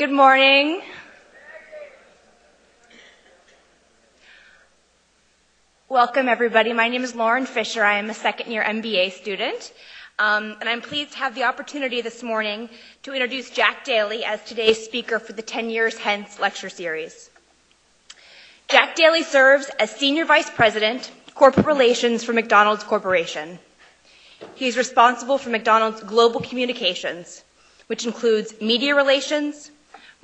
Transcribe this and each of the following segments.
Good morning. Welcome, everybody. My name is Lauren Fisher. I am a second-year MBA student, and I'm pleased to have the opportunity this morning to introduce Jack Daly as today's speaker for the 10 Years Hence lecture series. Jack Daly serves as Senior Vice President, Corporate Relations for McDonald's Corporation. He is responsible for McDonald's global communications, which includes media relations,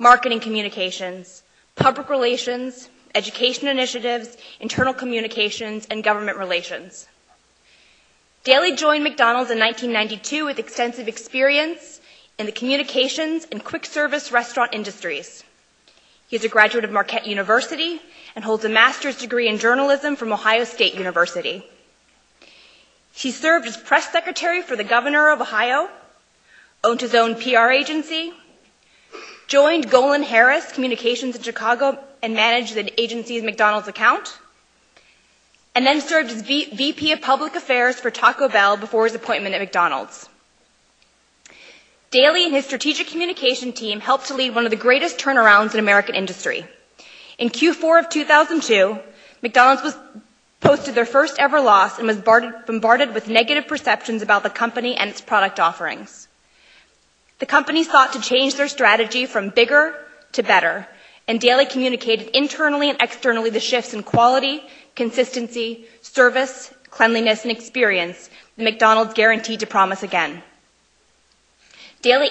marketing communications, public relations, education initiatives, internal communications, and government relations. Daly joined McDonald's in 1992 with extensive experience in the communications and quick service restaurant industries. He is a graduate of Marquette University and holds a master's degree in journalism from Ohio State University. He served as press secretary for the governor of Ohio, owned his own PR agency, joined Golan Harris Communications in Chicago and managed the agency's McDonald's account, and then served as VP of Public Affairs for Taco Bell before his appointment at McDonald's. Daly and his strategic communication team helped to lead one of the greatest turnarounds in American industry. In Q4 of 2002, McDonald's posted their first ever loss and was bombarded with negative perceptions about the company and its product offerings. The company sought to change their strategy from bigger to better, and Daly communicated internally and externally the shifts in quality, consistency, service, cleanliness, and experience that McDonald's guaranteed to promise again. Daly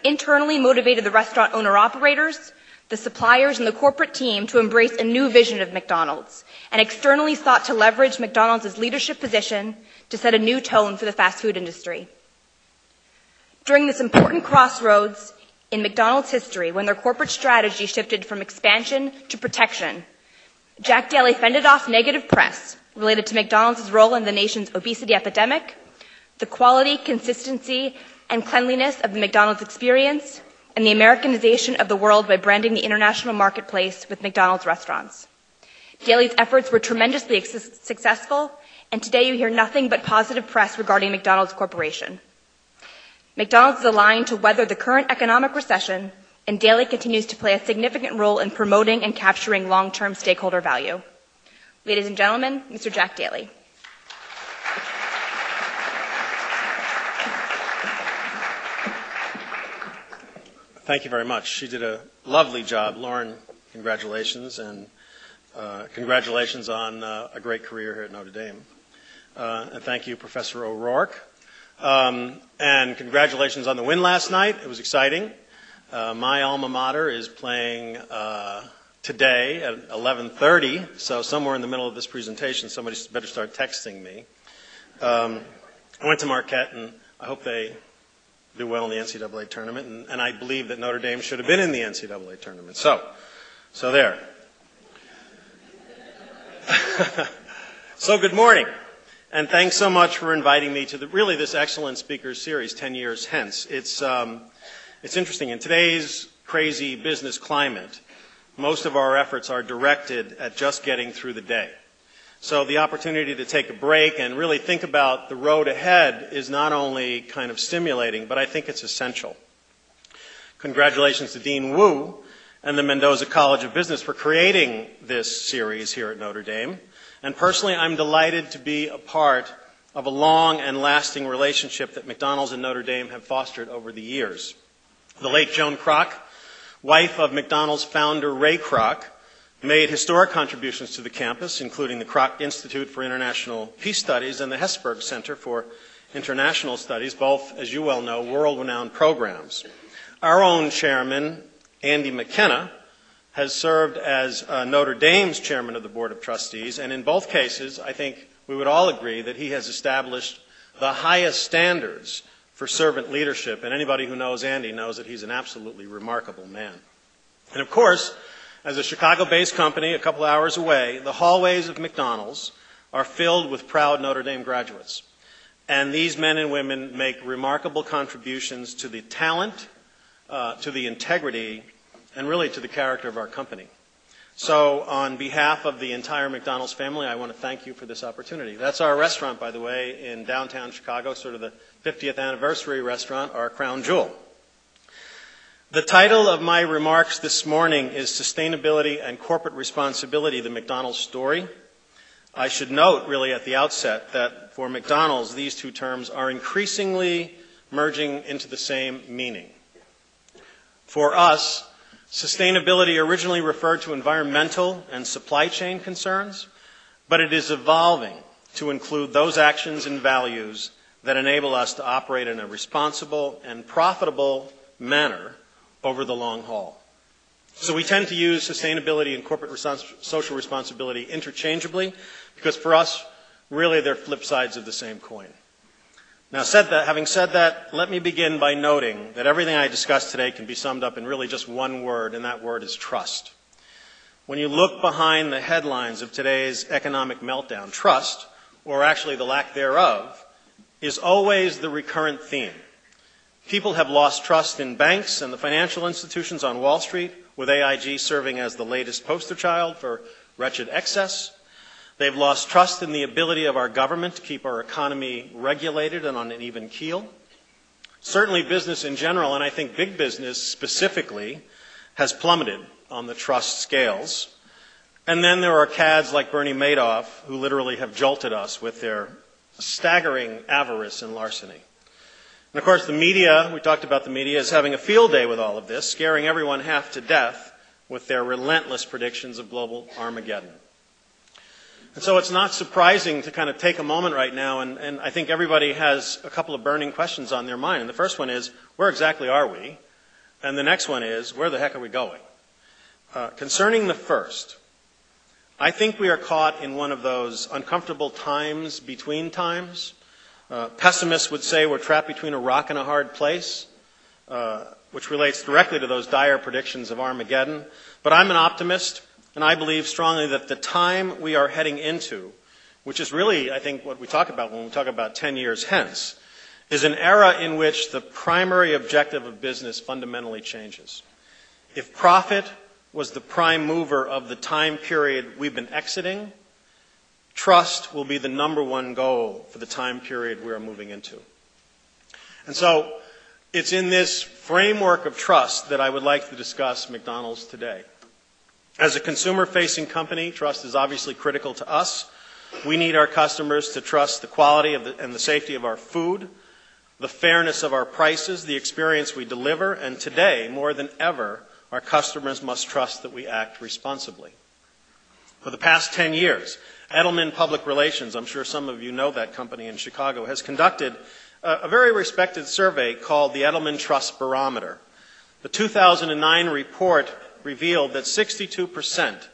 internally motivated the restaurant owner-operators, the suppliers, and the corporate team to embrace a new vision of McDonald's, and externally sought to leverage McDonald's leadership position to set a new tone for the fast food industry. During this important crossroads in McDonald's history, when their corporate strategy shifted from expansion to protection, Jack Daly fended off negative press related to McDonald's role in the nation's obesity epidemic, the quality, consistency, and cleanliness of the McDonald's experience, and the Americanization of the world by branding the international marketplace with McDonald's restaurants. Daly's efforts were tremendously successful, and today you hear nothing but positive press regarding McDonald's Corporation. McDonald's is aligned to weather the current economic recession, and Daly continues to play a significant role in promoting and capturing long-term stakeholder value. Ladies and gentlemen, Mr. Jack Daly. Thank you very much. She did a lovely job. Lauren, congratulations, and congratulations on a great career here at Notre Dame. And thank you, Professor O'Rourke. And congratulations on the win last night. It was exciting. My alma mater is playing today at 11:30, so somewhere in the middle of this presentation, somebody better start texting me. I went to Marquette, and I hope they do well in the NCAA tournament, and I believe that Notre Dame should have been in the NCAA tournament. So there. So good morning, and thanks so much for inviting me to this excellent speakers series, 10 Years Hence. It's interesting. In today's crazy business climate, most of our efforts are directed at just getting through the day. So the opportunity to take a break and really think about the road ahead is not only kind of stimulating, but I think it's essential. Congratulations to Dean Wu and the Mendoza College of Business for creating this series here at Notre Dame. And personally, I'm delighted to be a part of a long and lasting relationship that McDonald's and Notre Dame have fostered over the years. The late Joan Kroc, wife of McDonald's founder Ray Kroc, made historic contributions to the campus, including the Kroc Institute for International Peace Studies and the Hesburgh Center for International Studies, both, as you well know, world-renowned programs. Our own chairman, Andy McKenna, has served as Notre Dame's chairman of the Board of Trustees, and in both cases, I think we would all agree that he has established the highest standards for servant leadership, and anybody who knows Andy knows that he's an absolutely remarkable man. And of course, as a Chicago-based company a couple hours away, the hallways of McDonald's are filled with proud Notre Dame graduates. And these men and women make remarkable contributions to the talent, to the integrity, and really to the character of our company. So on behalf of the entire McDonald's family, I want to thank you for this opportunity. That's our restaurant, by the way, in downtown Chicago, sort of the 50th anniversary restaurant, our crown jewel. The title of my remarks this morning is Sustainability and Corporate Responsibility, the McDonald's Story. I should note really at the outset that for McDonald's, these two terms are increasingly merging into the same meaning. For us, sustainability originally referred to environmental and supply chain concerns, but it is evolving to include those actions and values that enable us to operate in a responsible and profitable manner over the long haul. So we tend to use sustainability and corporate social responsibility interchangeably because for us, really they're flip sides of the same coin. Now, having said that, let me begin by noting that everything I discuss today can be summed up in really just one word, and that word is trust. When you look behind the headlines of today's economic meltdown, trust, or actually the lack thereof, is always the recurrent theme. People have lost trust in banks and the financial institutions on Wall Street, with AIG serving as the latest poster child for wretched excess. They've lost trust in the ability of our government to keep our economy regulated and on an even keel. Certainly business in general, and I think big business specifically, has plummeted on the trust scales. And then there are cads like Bernie Madoff who literally have jolted us with their staggering avarice and larceny. And of course the media, we talked about the media, is having a field day with all of this, scaring everyone half to death with their relentless predictions of global Armageddon. And so it's not surprising to kind of take a moment right now, and I think everybody has a couple of burning questions on their mind. And the first one is, where exactly are we? And the next one is, where the heck are we going? Concerning the first, I think we are caught in one of those uncomfortable times between times. Pessimists would say we're trapped between a rock and a hard place, which relates directly to those dire predictions of Armageddon. But I'm an optimist, and I believe strongly that the time we are heading into, which is really, I think, what we talk about when we talk about 10 years hence, is an era in which the primary objective of business fundamentally changes. If profit was the prime mover of the time period we've been exiting, trust will be the number one goal for the time period we are moving into. And so it's in this framework of trust that I would like to discuss McDonald's today. As a consumer-facing company, trust is obviously critical to us. We need our customers to trust the quality and the safety of our food, the fairness of our prices, the experience we deliver, and today, more than ever, our customers must trust that we act responsibly. For the past 10 years, Edelman Public Relations, I'm sure some of you know that company in Chicago, has conducted a very respected survey called the Edelman Trust Barometer. The 2009 report revealed that 62%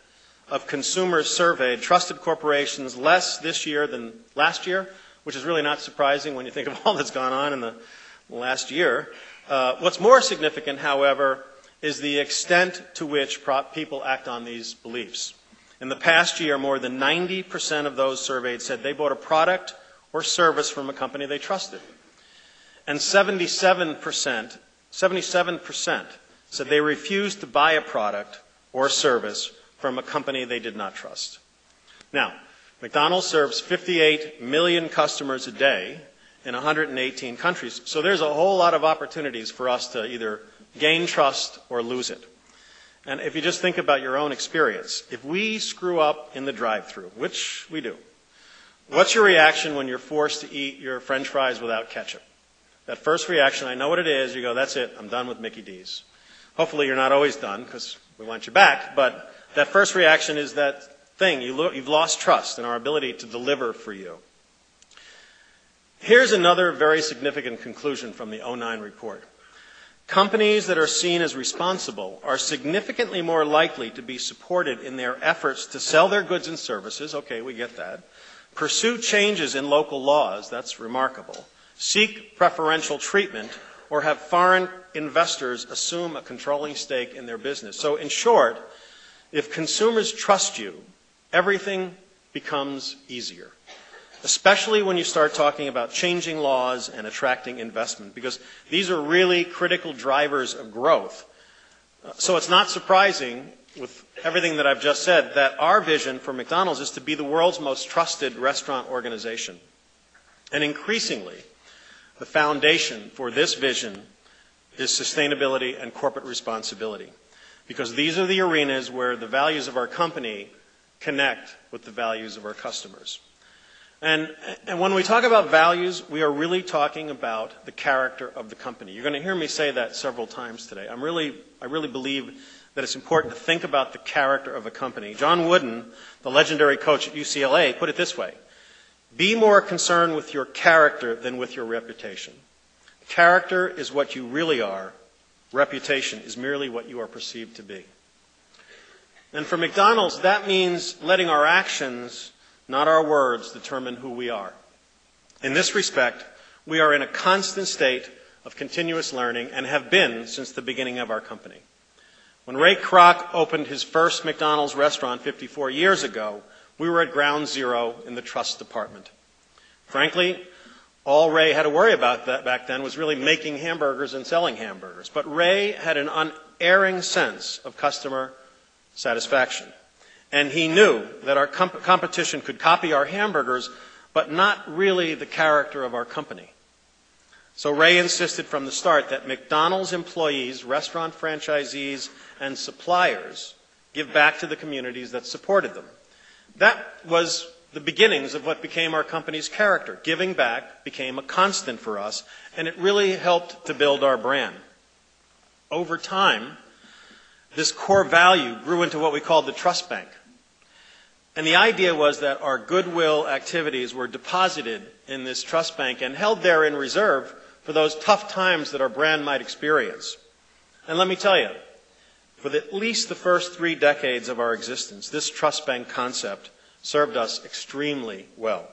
of consumers surveyed trusted corporations less this year than last year, which is really not surprising when you think of all that's gone on in the last year. What's more significant, however, is the extent to which people act on these beliefs. In the past year, more than 90% of those surveyed said they bought a product or service from a company they trusted. And 77% said they refused to buy a product or service from a company they did not trust. Now, McDonald's serves 58 million customers a day in 118 countries, so there's a whole lot of opportunities for us to either gain trust or lose it. And if you just think about your own experience, if we screw up in the drive-thru, which we do, what's your reaction when you're forced to eat your French fries without ketchup? That first reaction, I know what it is, you go, that's it, I'm done with Mickey D's. Hopefully you're not always done because we want you back, but that first reaction is that thing, you've lost trust in our ability to deliver for you. Here's another very significant conclusion from the 2009 report. Companies that are seen as responsible are significantly more likely to be supported in their efforts to sell their goods and services, okay, we get that, pursue changes in local laws, that's remarkable, seek preferential treatment, or have foreign investors assume a controlling stake in their business. So in short, if consumers trust you, everything becomes easier, especially when you start talking about changing laws and attracting investment, because these are really critical drivers of growth. So it's not surprising, with everything that I've just said, that our vision for McDonald's is to be the world's most trusted restaurant organization. And increasingly, the foundation for this vision is sustainability and corporate responsibility, because these are the arenas where the values of our company connect with the values of our customers. And when we talk about values, we are really talking about the character of the company. You're going to hear me say that several times today. I really believe that it's important to think about the character of a company. John Wooden, the legendary coach at UCLA, put it this way: be more concerned with your character than with your reputation. Character is what you really are. Reputation is merely what you are perceived to be. And for McDonald's, that means letting our actions, not our words, determine who we are. In this respect, we are in a constant state of continuous learning and have been since the beginning of our company. When Ray Kroc opened his first McDonald's restaurant 54 years ago, we were at ground zero in the trust department. Frankly, all Ray had to worry about back then was really making hamburgers and selling hamburgers. But Ray had an unerring sense of customer satisfaction. And he knew that our competition could copy our hamburgers, but not really the character of our company. So Ray insisted from the start that McDonald's employees, restaurant franchisees, and suppliers give back to the communities that supported them. That was the beginnings of what became our company's character. Giving back became a constant for us, and it really helped to build our brand. Over time, this core value grew into what we called the trust bank. And the idea was that our goodwill activities were deposited in this trust bank and held there in reserve for those tough times that our brand might experience. And let me tell you, for at least the first 3 decades of our existence, this trust bank concept served us extremely well.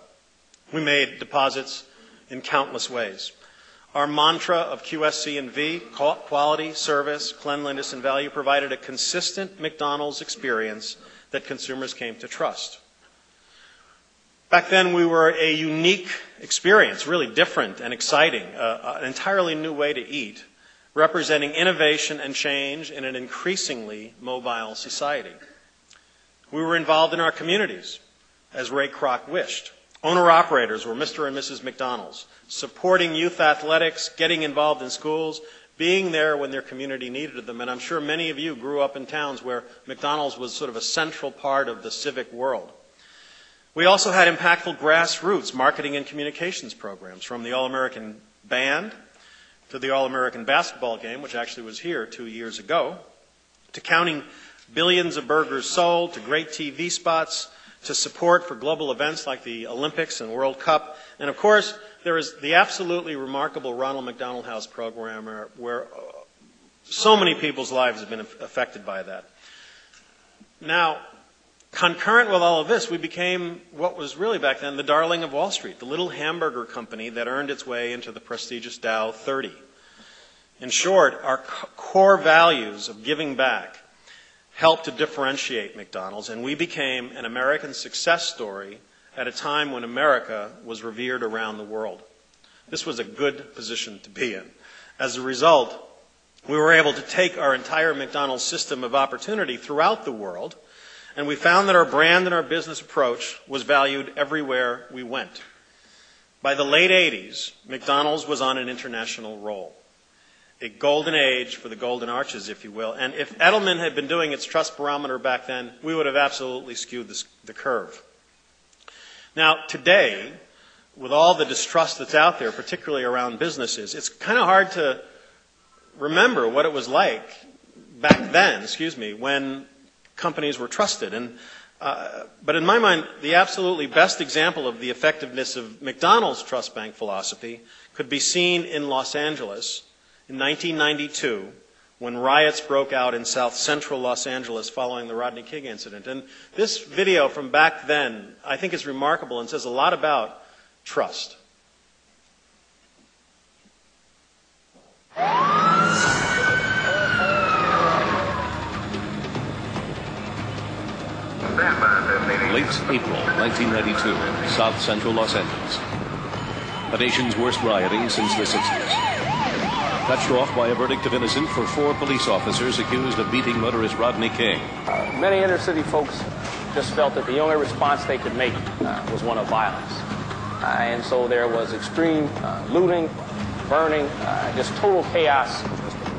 We made deposits in countless ways. Our mantra of QSC&V, quality, service, cleanliness, and value, provided a consistent McDonald's experience that consumers came to trust. Back then, we were a unique experience, really different and exciting, an entirely new way to eat, representing innovation and change in an increasingly mobile society. We were involved in our communities, as Ray Kroc wished. Owner-operators were Mr. and Mrs. McDonald's, supporting youth athletics, getting involved in schools, being there when their community needed them. And I'm sure many of you grew up in towns where McDonald's was sort of a central part of the civic world. We also had impactful grassroots marketing and communications programs, from the All-American Band to the All-American basketball game, which actually was here 2 years ago, to counting billions of burgers sold, to great TV spots, to support for global events like the Olympics and World Cup. And of course, there is the absolutely remarkable Ronald McDonald House program where so many people's lives have been affected by that. Now, concurrent with all of this, we became what was really back then the darling of Wall Street, the little hamburger company that earned its way into the prestigious Dow 30. In short, our core values of giving back helped to differentiate McDonald's, and we became an American success story at a time when America was revered around the world. This was a good position to be in. As a result, we were able to take our entire McDonald's system of opportunity throughout the world, and we found that our brand and our business approach was valued everywhere we went. By the late 80s, McDonald's was on an international roll. A golden age for the golden arches, if you will. And if Edelman had been doing its trust barometer back then, we would have absolutely skewed the curve. Now, today, with all the distrust that's out there, particularly around businesses, it's kind of hard to remember what it was like back then, when companies were trusted. But in my mind, the absolutely best example of the effectiveness of McDonald's trust bank philosophy could be seen in Los Angeles in 1992, when riots broke out in South Central Los Angeles following the Rodney King incident. And this video from back then, I think, is remarkable and says a lot about trust. Late April 1992, South Central Los Angeles. The nation's worst rioting since the 60s. Touched off by a verdict of innocent for 4 police officers accused of beating motorist Rodney King. Many inner city folks just felt that the only response they could make was one of violence. And so there was extreme looting, burning, just total chaos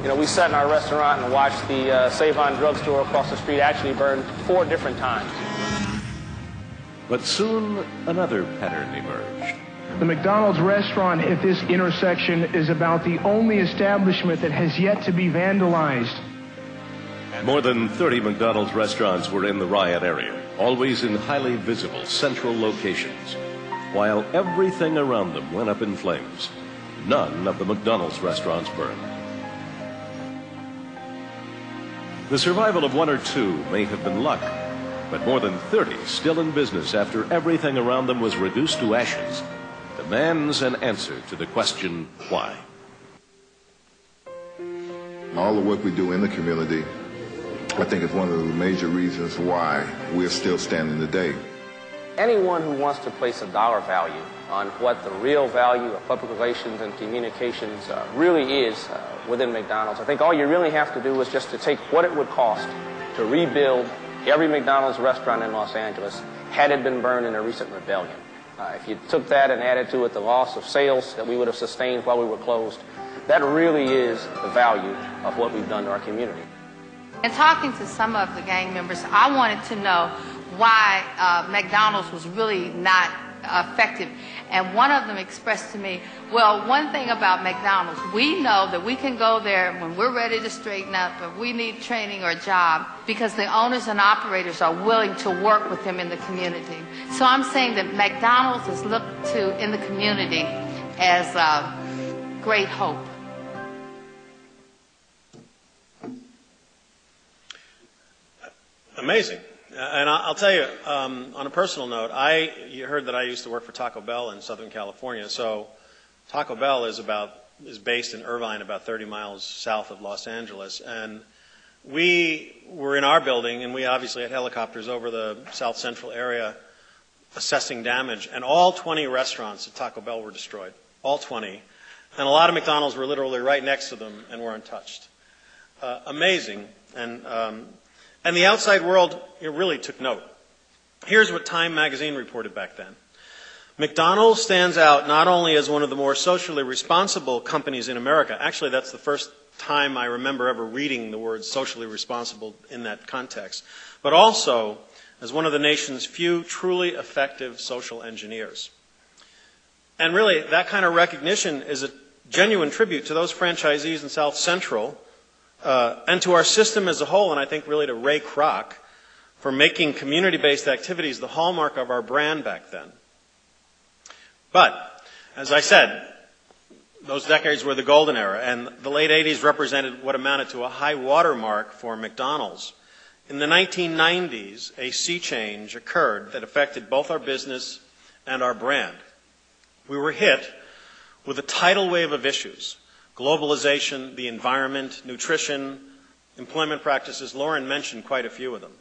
You know, we sat in our restaurant and watched the Save-On drugstore across the street actually burn 4 different times. But soon another pattern emerged. The McDonald's restaurant at this intersection is about the only establishment that has yet to be vandalized. More than 30 McDonald's restaurants were in the riot area, always in highly visible central locations. While everything around them went up in flames, none of the McDonald's restaurants burned. The survival of 1 or 2 may have been luck, but more than 30 still in business after everything around them was reduced to ashes demands an answer to the question, why? All the work we do in the community, I think, is one of the major reasons why we're still standing today. Anyone who wants to place a dollar value on what the real value of public relations and communications really is within McDonald's, I think all you really have to do is just to take what it would cost to rebuild every McDonald's restaurant in Los Angeles had it been burned in a recent rebellion. If you took that and added to it the loss of sales that we would have sustained while we were closed, that really is the value of what we've done to our community. In talking to some of the gang members, I wanted to know why McDonald's was really not effective. And one of them expressed to me, well, one thing about McDonald's, we know that we can go there when we're ready to straighten up, if we need training or a job, because the owners and operators are willing to work with them in the community. So I'm saying that McDonald's is looked to in the community as great hope. Amazing. And I'll tell you, on a personal note, you heard that I used to work for Taco Bell in Southern California. So Taco Bell is based in Irvine, about 30 miles south of Los Angeles. And we were in our building, and we obviously had helicopters over the South Central area assessing damage. And all 20 restaurants at Taco Bell were destroyed, all 20. And a lot of McDonald's were literally right next to them and were untouched. Amazing. And the outside world really took note. Here's what Time magazine reported back then. McDonald's stands out not only as one of the more socially responsible companies in America. Actually, that's the first time I remember ever reading the word socially responsible in that context, but also as one of the nation's few truly effective social engineers. And really, that kind of recognition is a genuine tribute to those franchisees in South Central and to our system as a whole, and I think really to Ray Kroc for making community-based activities the hallmark of our brand back then. But, as I said, those decades were the golden era, and the late 80s represented what amounted to a high watermark for McDonald's. In the 1990s, a sea change occurred that affected both our business and our brand. We were hit with a tidal wave of issues: globalization, the environment, nutrition, employment practices. Lauren mentioned quite a few of them.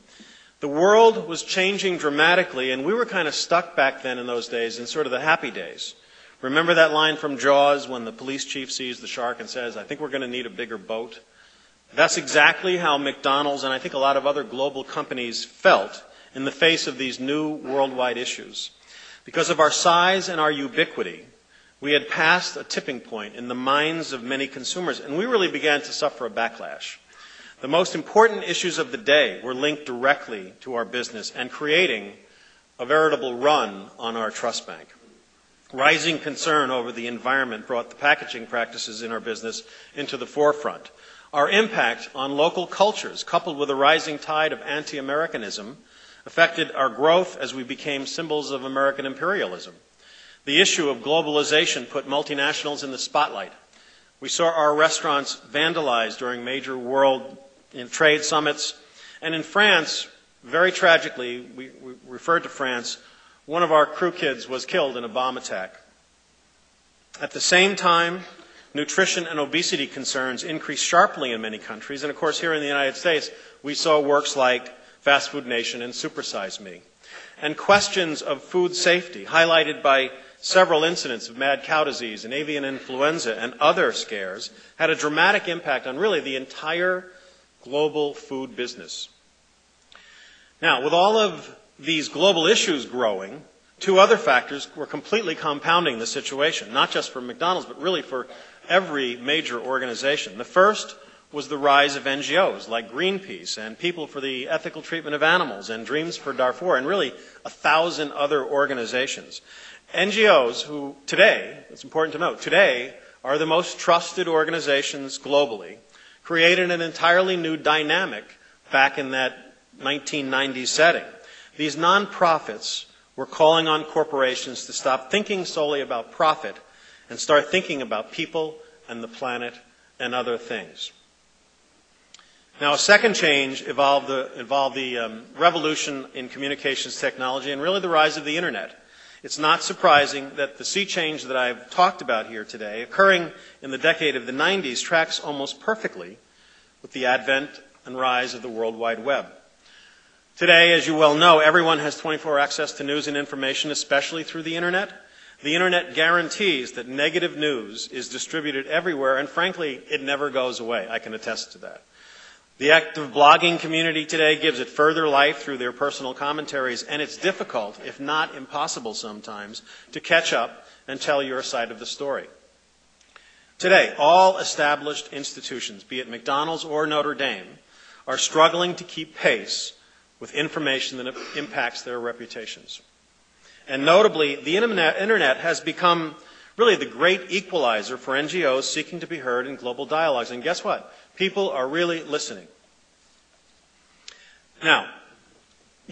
The world was changing dramatically, and we were kind of stuck back then in those days in sort of the happy days. Remember that line from Jaws when the police chief sees the shark and says, "I think we're going to need a bigger boat"? That's exactly how McDonald's and I think a lot of other global companies felt in the face of these new worldwide issues. Because of our size and our ubiquity, we had passed a tipping point in the minds of many consumers, and we really began to suffer a backlash. The most important issues of the day were linked directly to our business and creating a veritable run on our trust bank. Rising concern over the environment brought the packaging practices in our business into the forefront. Our impact on local cultures, coupled with a rising tide of anti-Americanism, affected our growth as we became symbols of American imperialism. The issue of globalization put multinationals in the spotlight. We saw our restaurants vandalized during major world trade summits. And in France, very tragically, we referred to France, one of our crew kids was killed in a bomb attack. At the same time, nutrition and obesity concerns increased sharply in many countries. And of course, here in the United States, we saw works like Fast Food Nation and Supersize Me. And questions of food safety, highlighted by several incidents of mad cow disease and avian influenza and other scares, had a dramatic impact on really the entire global food business. Now, with all of these global issues growing, two other factors were completely compounding the situation, not just for McDonald's, but really for every major organization. The first was the rise of NGOs like Greenpeace and People for the Ethical Treatment of Animals and Dreams for Darfur and really 1,000 other organizations. NGOs who today, it's important to note, today are the most trusted organizations globally, created an entirely new dynamic back in that 1990s setting. These nonprofits were calling on corporations to stop thinking solely about profit and start thinking about people and the planet and other things. Now, a second change involved the revolution in communications technology and really the rise of the Internet. It's not surprising that the sea change that I've talked about here today, occurring in the decade of the 90s, tracks almost perfectly with the advent and rise of the World Wide Web. Today, as you well know, everyone has 24-hour access to news and information, especially through the Internet. The Internet guarantees that negative news is distributed everywhere, and frankly, it never goes away. I can attest to that. The active blogging community today gives it further life through their personal commentaries, and it's difficult, if not impossible sometimes, to catch up and tell your side of the story. Today, all established institutions, be it McDonald's or Notre Dame, are struggling to keep pace with information that impacts their reputations. And notably, the Internet has become really the great equalizer for NGOs seeking to be heard in global dialogues. And guess what? People are really listening. Now,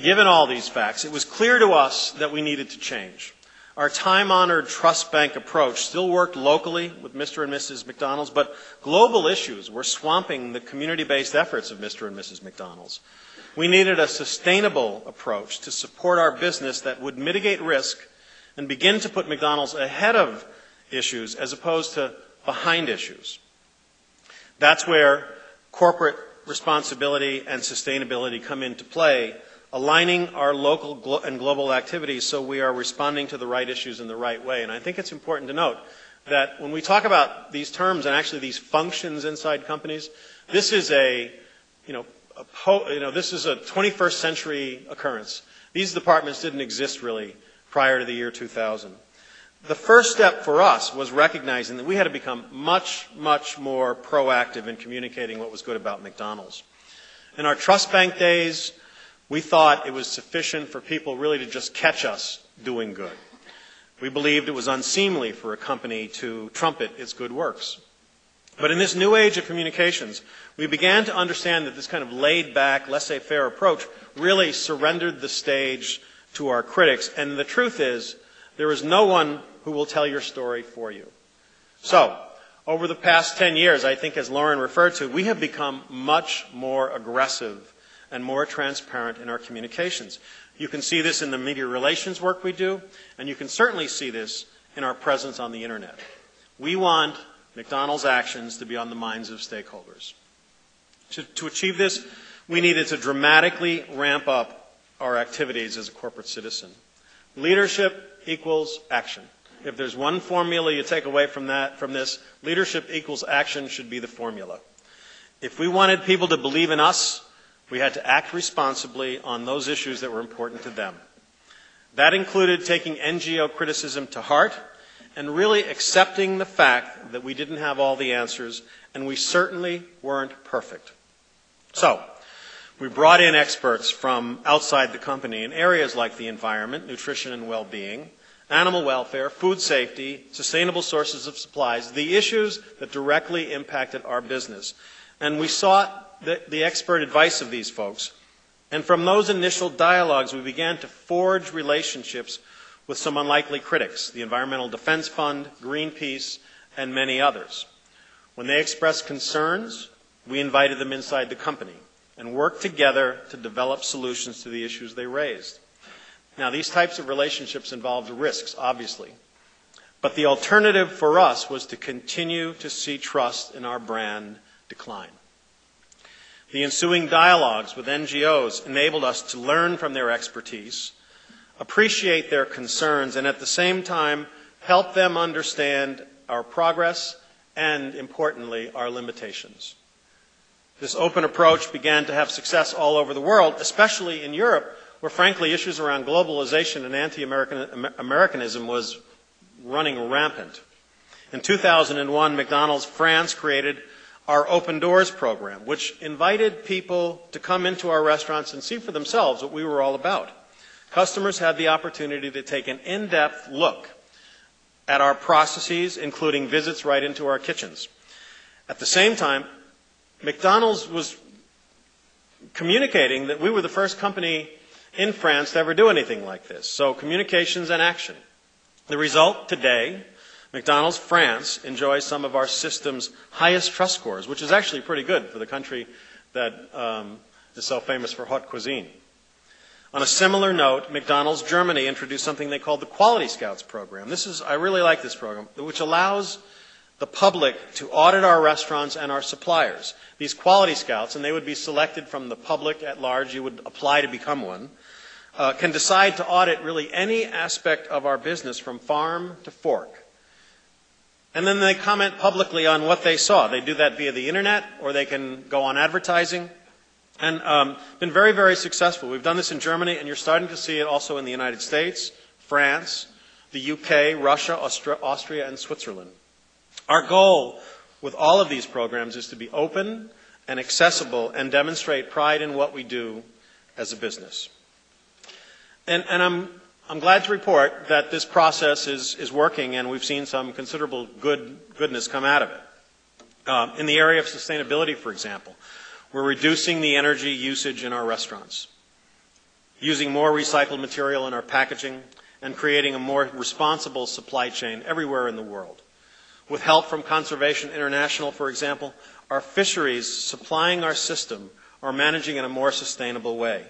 given all these facts, it was clear to us that we needed to change. Our time-honored trust bank approach still worked locally with Mr. and Mrs. McDonald's, but global issues were swamping the community-based efforts of Mr. and Mrs. McDonald's. We needed a sustainable approach to support our business that would mitigate risk and begin to put McDonald's ahead of issues as opposed to behind issues. That's where corporate responsibility and sustainability come into play, aligning our local and global activities so we are responding to the right issues in the right way. And I think it's important to note that when we talk about these terms and actually these functions inside companies, this is this is a 21st century occurrence. These departments didn't exist really prior to the year 2000. The first step for us was recognizing that we had to become much, much more proactive in communicating what was good about McDonald's. In our trust bank days, we thought it was sufficient for people really to just catch us doing good. We believed it was unseemly for a company to trumpet its good works. But in this new age of communications, we began to understand that this kind of laid-back, laissez-faire approach really surrendered the stage to our critics. And the truth is, there is no one who will tell your story for you. So, over the past 10 years, I think as Lauren referred to, we have become much more aggressive and more transparent in our communications. You can see this in the media relations work we do, and you can certainly see this in our presence on the Internet. We want McDonald's actions to be on the minds of stakeholders. To achieve this, we needed to dramatically ramp up our activities as a corporate citizen. Leadership equals action. If there's one formula you take away from this, leadership equals action should be the formula. If we wanted people to believe in us, we had to act responsibly on those issues that were important to them. That included taking NGO criticism to heart and really accepting the fact that we didn't have all the answers, and we certainly weren't perfect. So, we brought in experts from outside the company in areas like the environment, nutrition and well-being, animal welfare, food safety, sustainable sources of supplies, the issues that directly impacted our business. And we sought the expert advice of these folks. And from those initial dialogues, we began to forge relationships with some unlikely critics, the Environmental Defense Fund, Greenpeace, and many others. When they expressed concerns, we invited them inside the company and worked together to develop solutions to the issues they raised. Now, these types of relationships involved risks, obviously. But the alternative for us was to continue to see trust in our brand decline. The ensuing dialogues with NGOs enabled us to learn from their expertise, appreciate their concerns, and at the same time help them understand our progress and, importantly, our limitations. This open approach began to have success all over the world, especially in Europe, where, frankly, issues around globalization and anti-Americanism was running rampant. In 2001, McDonald's France created our Open Doors program, which invited people to come into our restaurants and see for themselves what we were all about. Customers had the opportunity to take an in-depth look at our processes, including visits right into our kitchens. At the same time, McDonald's was communicating that we were the first company in France to ever do anything like this. So communications and action. The result today, McDonald's France enjoys some of our system's highest trust scores, which is actually pretty good for the country that is so famous for haute cuisine. On a similar note, McDonald's Germany introduced something they called the Quality Scouts program. I really like this program, which allows the public to audit our restaurants and our suppliers. These Quality Scouts, and they would be selected from the public at large, you would apply to become one, can decide to audit really any aspect of our business from farm to fork. And then they comment publicly on what they saw. They do that via the internet, or they can go on advertising. And been very, very successful. We've done this in Germany, and you're starting to see it also in the United States, France, the UK, Russia, Austria, and Switzerland. Our goal with all of these programs is to be open and accessible and demonstrate pride in what we do as a business. And I'm glad to report that this process is working, and we've seen some considerable goodness come out of it. In the area of sustainability, for example, we're reducing the energy usage in our restaurants, using more recycled material in our packaging, and creating a more responsible supply chain everywhere in the world. With help from Conservation International, for example, our fisheries supplying our system are managing in a more sustainable way.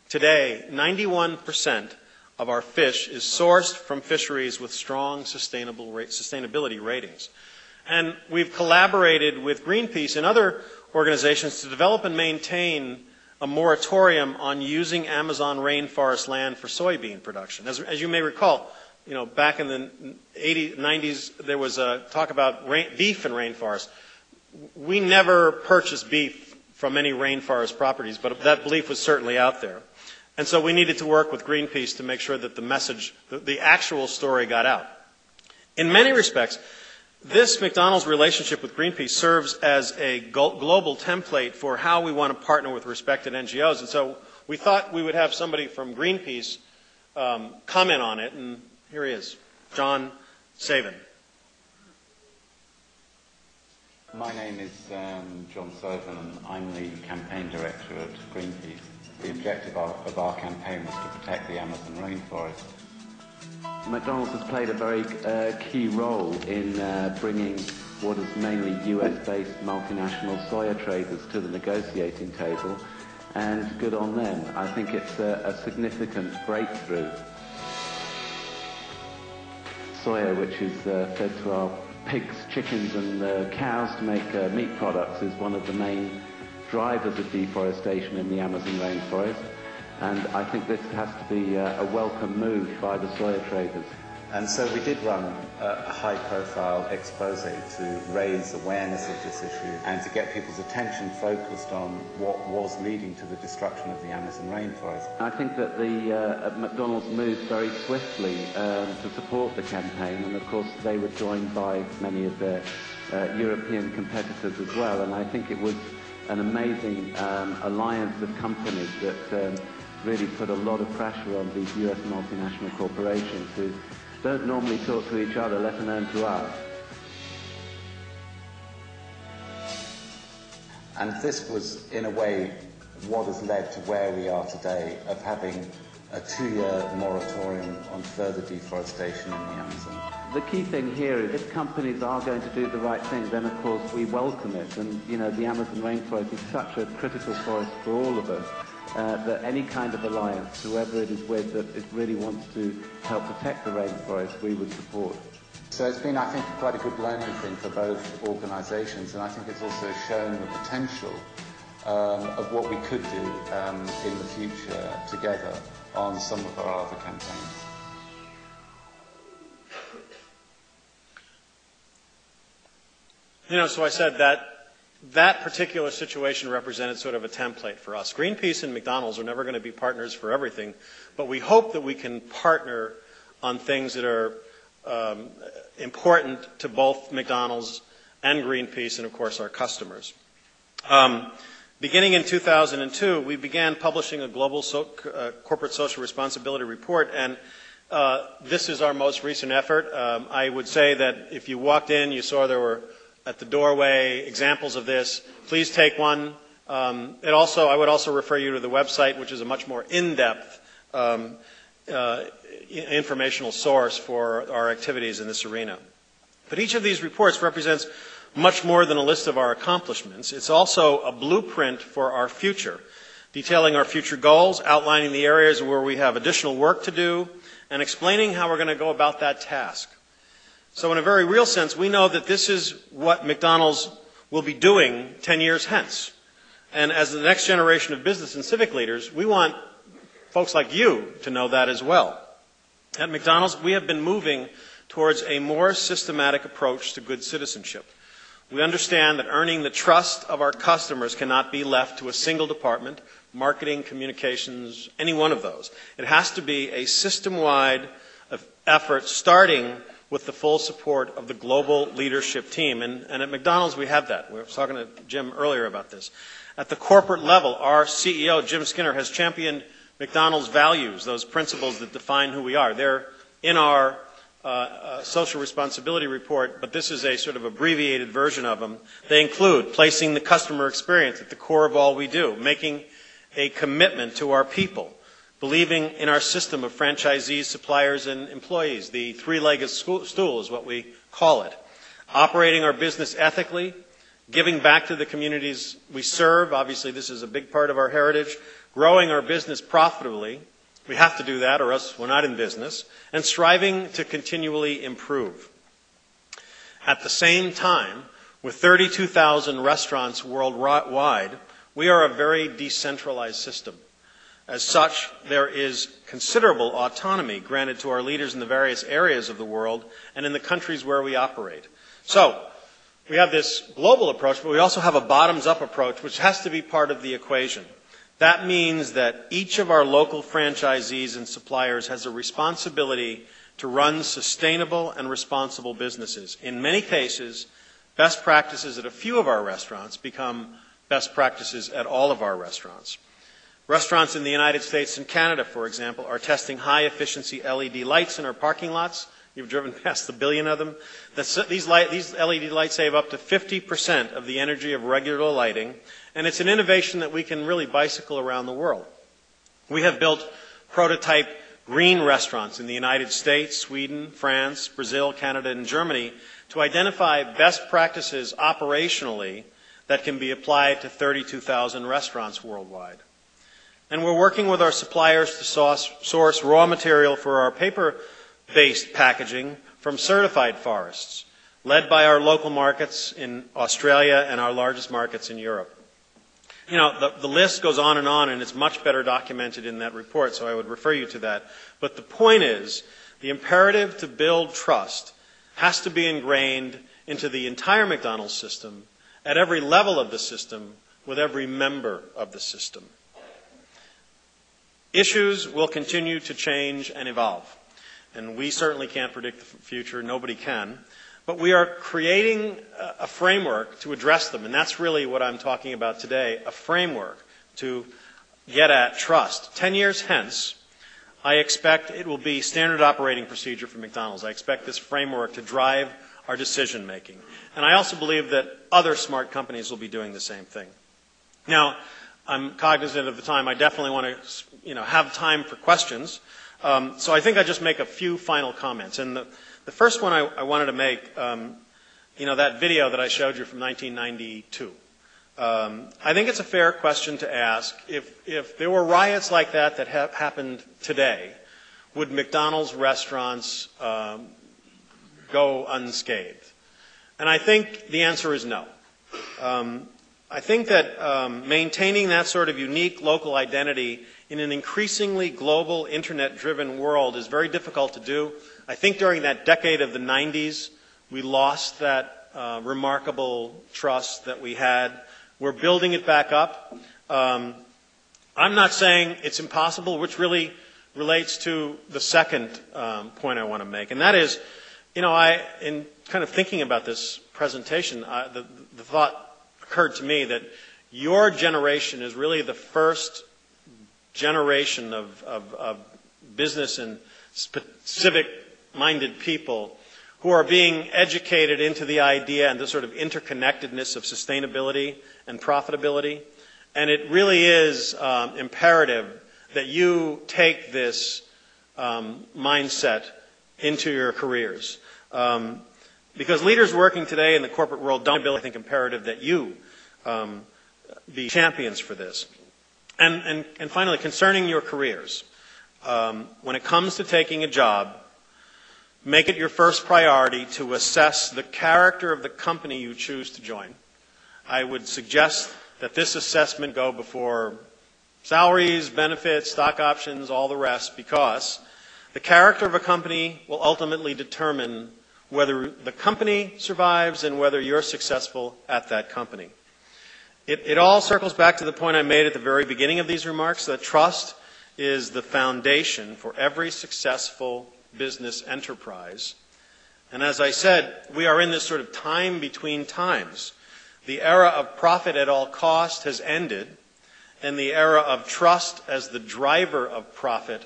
Today, 91% of our fish is sourced from fisheries with strong sustainability ratings. And we've collaborated with Greenpeace and other organizations to develop and maintain a moratorium on using Amazon rainforest land for soybean production. As you may recall, back in the 80s, 90s, there was a talk about beef in rainforests. We never purchased beef from any rainforest properties, but that belief was certainly out there. And so we needed to work with Greenpeace to make sure that the message, the actual story got out. In many respects, this McDonald's relationship with Greenpeace serves as a global template for how we want to partner with respected NGOs. And so we thought we would have somebody from Greenpeace comment on it, and here he is, John Savin. My name is John Savin, and I'm the campaign director at Greenpeace. The objective of our campaign was to protect the Amazon rainforest. McDonald's has played a very key role in bringing what is mainly US-based multinational soya traders to the negotiating table, and good on them. I think it's a significant breakthrough. Soya, which is fed to our pigs, chickens and cows to make meat products, is one of the main drivers of deforestation in the Amazon rainforest. And I think this has to be a welcome move by the soya traders. And so we did run a high-profile expose to raise awareness of this issue and to get people's attention focused on what was leading to the destruction of the Amazon rainforest. I think that the McDonald's moved very swiftly to support the campaign, and of course they were joined by many of their European competitors as well. And I think it was an amazing alliance of companies that really put a lot of pressure on these US multinational corporations who don't normally talk to each other, let alone to us. And this was, in a way, what has led to where we are today, of having a 2-year moratorium on further deforestation in the Amazon. The key thing here is if companies are going to do the right thing, then of course we welcome it. And, the Amazon rainforest is such a critical forest for all of us. That any kind of alliance, whoever it is with, that it really wants to help protect the rainforest, we would support. So it's been, I think, quite a good learning thing for both organisations, and I think it's also shown the potential of what we could do in the future together on some of our other campaigns. So I said that particular situation represented sort of a template for us. Greenpeace and McDonald's are never going to be partners for everything, but we hope that we can partner on things that are important to both McDonald's and Greenpeace, and of course our customers. Beginning in 2002, we began publishing a global corporate social responsibility report, and this is our most recent effort. I would say that if you walked in, you saw there were at the doorway examples of this. Please take one. I would also refer you to the website, which is a much more in-depth informational source for our activities in this arena. But each of these reports represents much more than a list of our accomplishments. It's also a blueprint for our future, detailing our future goals, outlining the areas where we have additional work to do, and explaining how we're going to go about that task. So in a very real sense, we know that this is what McDonald's will be doing 10 years hence. And as the next generation of business and civic leaders, we want folks like you to know that as well. At McDonald's, we have been moving towards a more systematic approach to good citizenship. We understand that earning the trust of our customers cannot be left to a single department, marketing, communications, any one of those. It has to be a system-wide effort starting with the full support of the global leadership team. And at McDonald's, we have that. We were talking to Jim earlier about this. At the corporate level, our CEO, Jim Skinner, has championed McDonald's values, those principles that define who we are. They're in our social responsibility report, but this is a sort of abbreviated version of them. They include placing the customer experience at the core of all we do, making a commitment to our people, believing in our system of franchisees, suppliers, and employees. The three-legged stool is what we call it. Operating our business ethically, giving back to the communities we serve. Obviously, this is a big part of our heritage. Growing our business profitably. We have to do that or else we're not in business. And striving to continually improve. At the same time, with 32,000 restaurants worldwide, we are a very decentralized system. As such, there is considerable autonomy granted to our leaders in the various areas of the world and in the countries where we operate. So, we have this global approach, but we also have a bottoms-up approach, which has to be part of the equation. That means that each of our local franchisees and suppliers has a responsibility to run sustainable and responsible businesses. In many cases, best practices at a few of our restaurants become best practices at all of our restaurants. Restaurants in the United States and Canada, for example, are testing high-efficiency LED lights in our parking lots. You've driven past the billion of them. These LED lights save up to 50% of the energy of regular lighting, and it's an innovation that we can really bicycle around the world. We have built prototype green restaurants in the United States, Sweden, France, Brazil, Canada, and Germany to identify best practices operationally that can be applied to 32,000 restaurants worldwide. And we're working with our suppliers to source raw material for our paper-based packaging from certified forests, led by our local markets in Australia and our largest markets in Europe. You know, the list goes on, and it's much better documented in that report, so I would refer you to that. But the point is, the imperative to build trust has to be ingrained into the entire McDonald's system, at every level of the system, with every member of the system. Issues will continue to change and evolve. And we certainly can't predict the future. Nobody can. But we are creating a framework to address them. And that's really what I'm talking about today, a framework to get at trust. 10 years hence, I expect it will be standard operating procedure for McDonald's. I expect this framework to drive our decision making. And I also believe that other smart companies will be doing the same thing. Now, I'm cognizant of the time. I definitely want to, have time for questions. So I think I just make a few final comments. And the first one I wanted to make, that video that I showed you from 1992. I think it's a fair question to ask. If there were riots like that happened today, would McDonald's restaurants go unscathed? And I think the answer is no. I think that maintaining that sort of unique local identity in an increasingly global, internet-driven world is very difficult to do. I think during that decade of the 90s, we lost that remarkable trust that we had. We're building it back up. I'm not saying it's impossible, which really relates to the second point I want to make, and that is in kind of thinking about this presentation, the thought occurred to me that your generation is really the first generation of business and civic-minded people who are being educated into the idea and the sort of interconnectedness of sustainability and profitability. And it really is imperative that you take this mindset into your careers. Because leaders working today in the corporate world don't feel, I think, imperative that you be champions for this. And finally, concerning your careers, when it comes to taking a job, make it your first priority to assess the character of the company you choose to join. I would suggest that this assessment go before salaries, benefits, stock options, all the rest, because the character of a company will ultimately determine whether the company survives and whether you're successful at that company. It all circles back to the point I made at the very beginning of these remarks, that trust is the foundation for every successful business enterprise. And as I said, we are in this sort of time between times. The era of profit at all cost has ended, and the era of trust as the driver of profit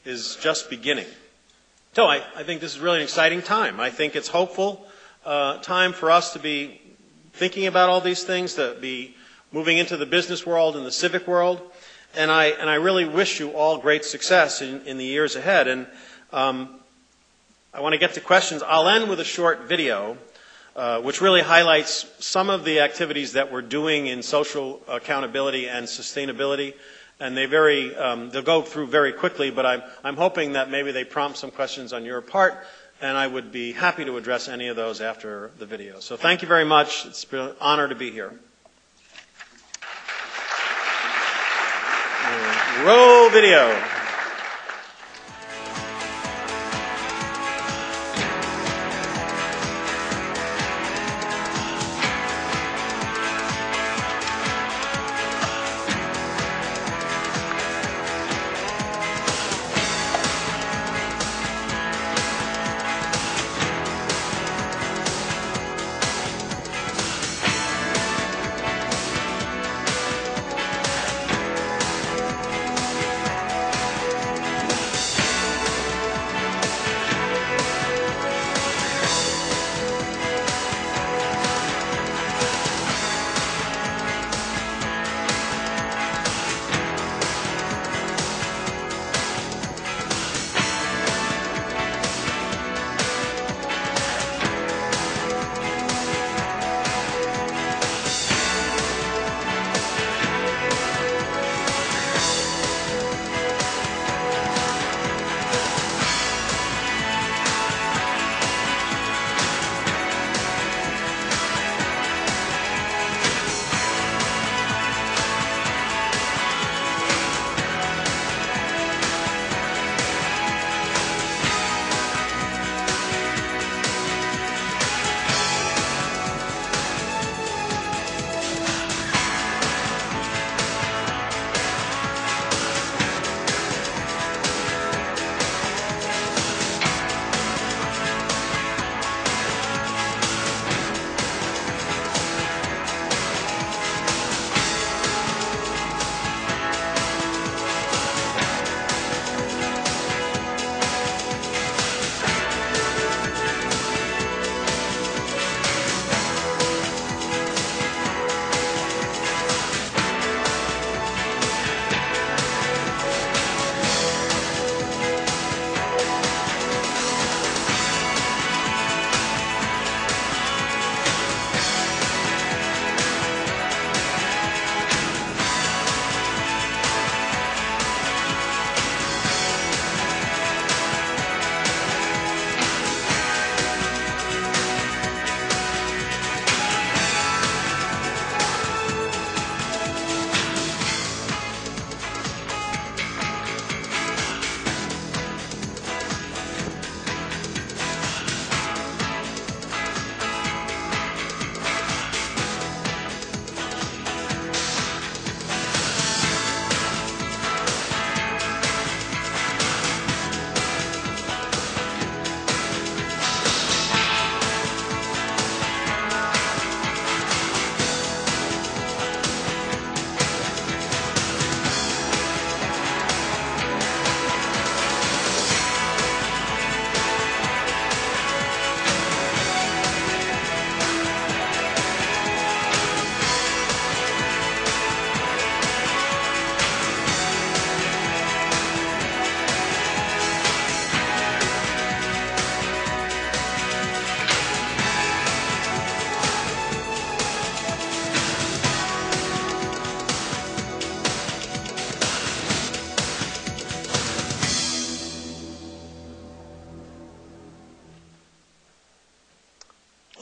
is just beginning. So I think this is really an exciting time. I think it's hopeful time for us to be thinking about all these things, to be moving into the business world and the civic world. And I really wish you all great success in the years ahead. And I want to get to questions. I'll end with a short video, which really highlights some of the activities that we're doing in social accountability and sustainability. And they'll go through very quickly, but I'm hoping that maybe they prompt some questions on your part, and I would be happy to address any of those after the video. So thank you very much. It's been an honor to be here. Roll video.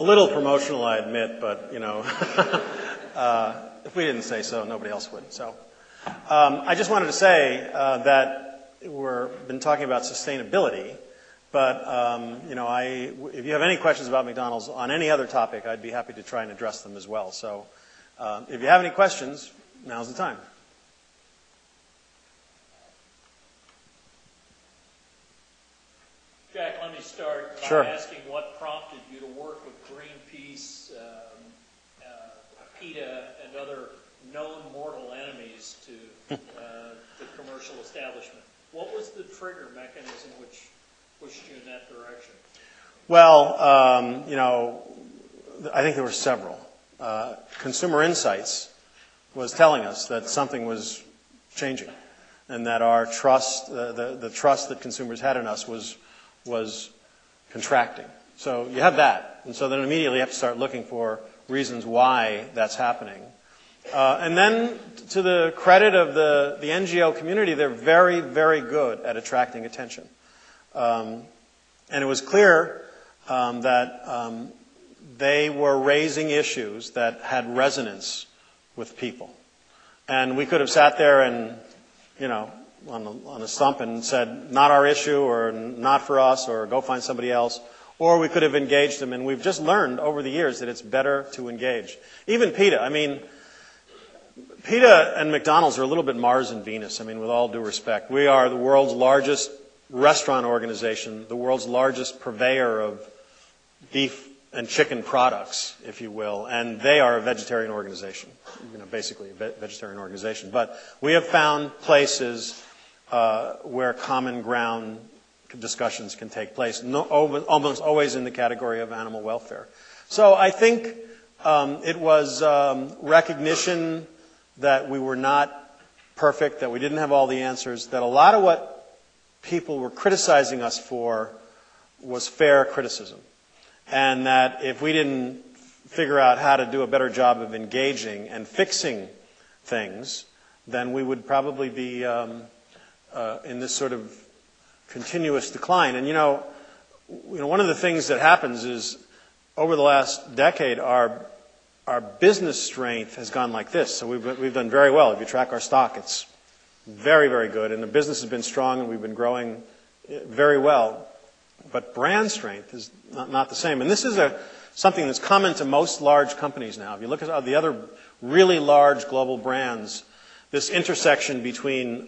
little promotional, I admit, but, you know, if we didn't say so, nobody else would. So I just wanted to say that we've been talking about sustainability, but, you know, if you have any questions about McDonald's on any other topic, I'd be happy to try and address them as well. So if you have any questions, now's the time. Jack, let me start Sure. by asking what prompted you to work with Greenpeace, PETA, and other known mortal enemies to the commercial establishment. What was the trigger mechanism which pushed you in that direction? Well, you know, I think there were several. Consumer Insights was telling us that something was changing, and that our trust, the trust that consumers had in us was contracting. So you have that, and so then immediately you have to start looking for reasons why that's happening. And then, to the credit of the NGO community, they're very, very good at attracting attention. And it was clear that they were raising issues that had resonance with people. And we could have sat there and, you know, on a stump and said, not our issue, or not for us, or go find somebody else. Or we could have engaged them, and we've just learned over the years that it's better to engage. Even PETA, I mean, PETA and McDonald's are a little bit Mars and Venus, I mean, with all due respect. We are the world's largest restaurant organization, the world's largest purveyor of beef and chicken products, if you will, and they are a vegetarian organization, you know, basically a vegetarian organization. But we have found places where common ground discussions can take place, almost always in the category of animal welfare. So I think it was recognition that we were not perfect, that we didn't have all the answers, that a lot of what people were criticizing us for was fair criticism. And that if we didn't figure out how to do a better job of engaging and fixing things, then we would probably be in this sort of continuous decline. And you know, one of the things that happens is over the last decade, our business strength has gone like this. So we've done very well. If you track our stock, it's very, very good. And the business has been strong, and we've been growing very well. But brand strength is not the same. And this is something that's common to most large companies now. If you look at the other really large global brands, this intersection between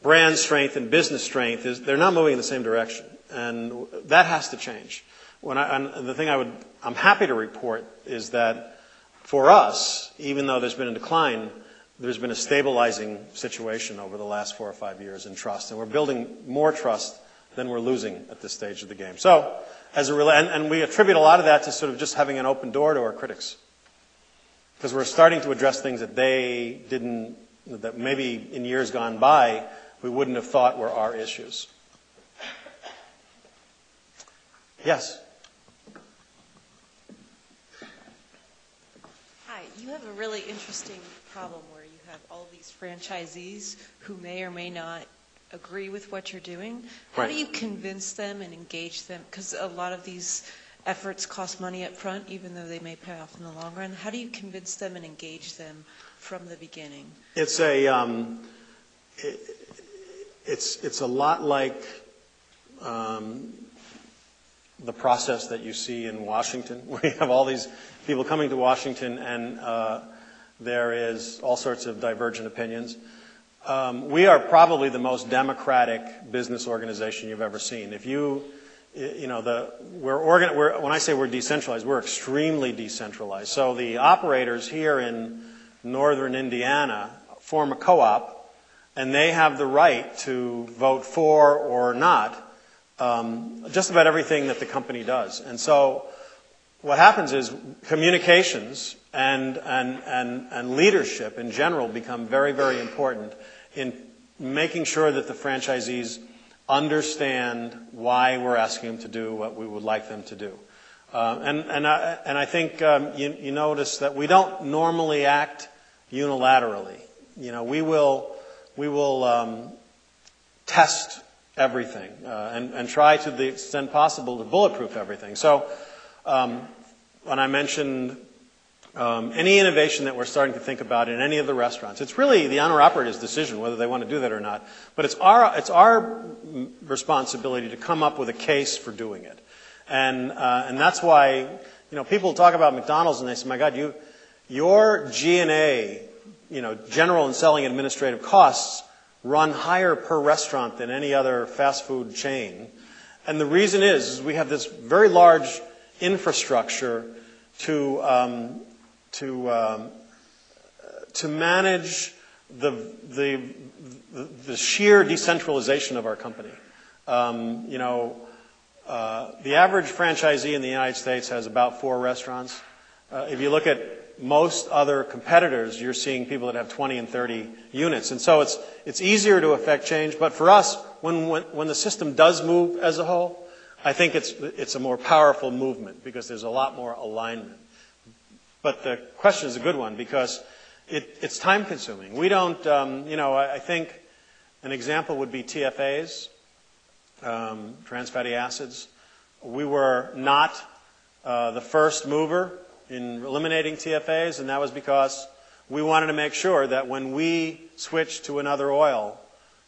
brand strength and business strength they're not moving in the same direction. And that has to change. And the thing I'm happy to report is that for us, even though there's been a decline, there's been a stabilizing situation over the last 4 or 5 years in trust. And we're building more trust than we're losing at this stage of the game. So, and we attribute a lot of that to sort of just having an open door to our critics. Because we're starting to address things that that maybe in years gone by, we wouldn't have thought were our issues. Yes? Hi, you have a really interesting problem where you have all these franchisees who may or may not agree with what you're doing. How do you convince them and engage them? Because a lot of these efforts cost money up front, even though they may pay off in the long run. How do you convince them and engage them from the beginning? It's a lot like the process that you see in Washington, where you have all these people coming to Washington, and there is all sorts of divergent opinions. We are probably the most democratic business organization you've ever seen. If when I say we're decentralized, we're extremely decentralized. So the operators here in northern Indiana form a co-op, and they have the right to vote for or not just about everything that the company does. And so what happens is communications and leadership in general become very, very important in making sure that the franchisees understand why we're asking them to do what we would like them to do. And I think you notice that we don't normally act unilaterally. We will test everything and try to the extent possible to bulletproof everything. So when I mentioned any innovation that we're starting to think about in any of the restaurants, it's really the owner-operator's decision whether they want to do that or not. But it's our responsibility to come up with a case for doing it. And that's why, people talk about McDonald's and they say, my God, your G&A, general and selling administrative costs run higher per restaurant than any other fast food chain. And the reason is we have this very large infrastructure to manage the sheer decentralization of our company. The average franchisee in the United States has about 4 restaurants. If you look at most other competitors, you're seeing people that have 20 and 30 units. And so it's easier to affect change. But for us, when the system does move as a whole, I think it's a more powerful movement because there's a lot more alignment. But the question is a good one because it's time consuming. We don't, I think an example would be TFAs, trans fatty acids. We were not the first mover in eliminating TFAs, and that was because we wanted to make sure that when we switched to another oil,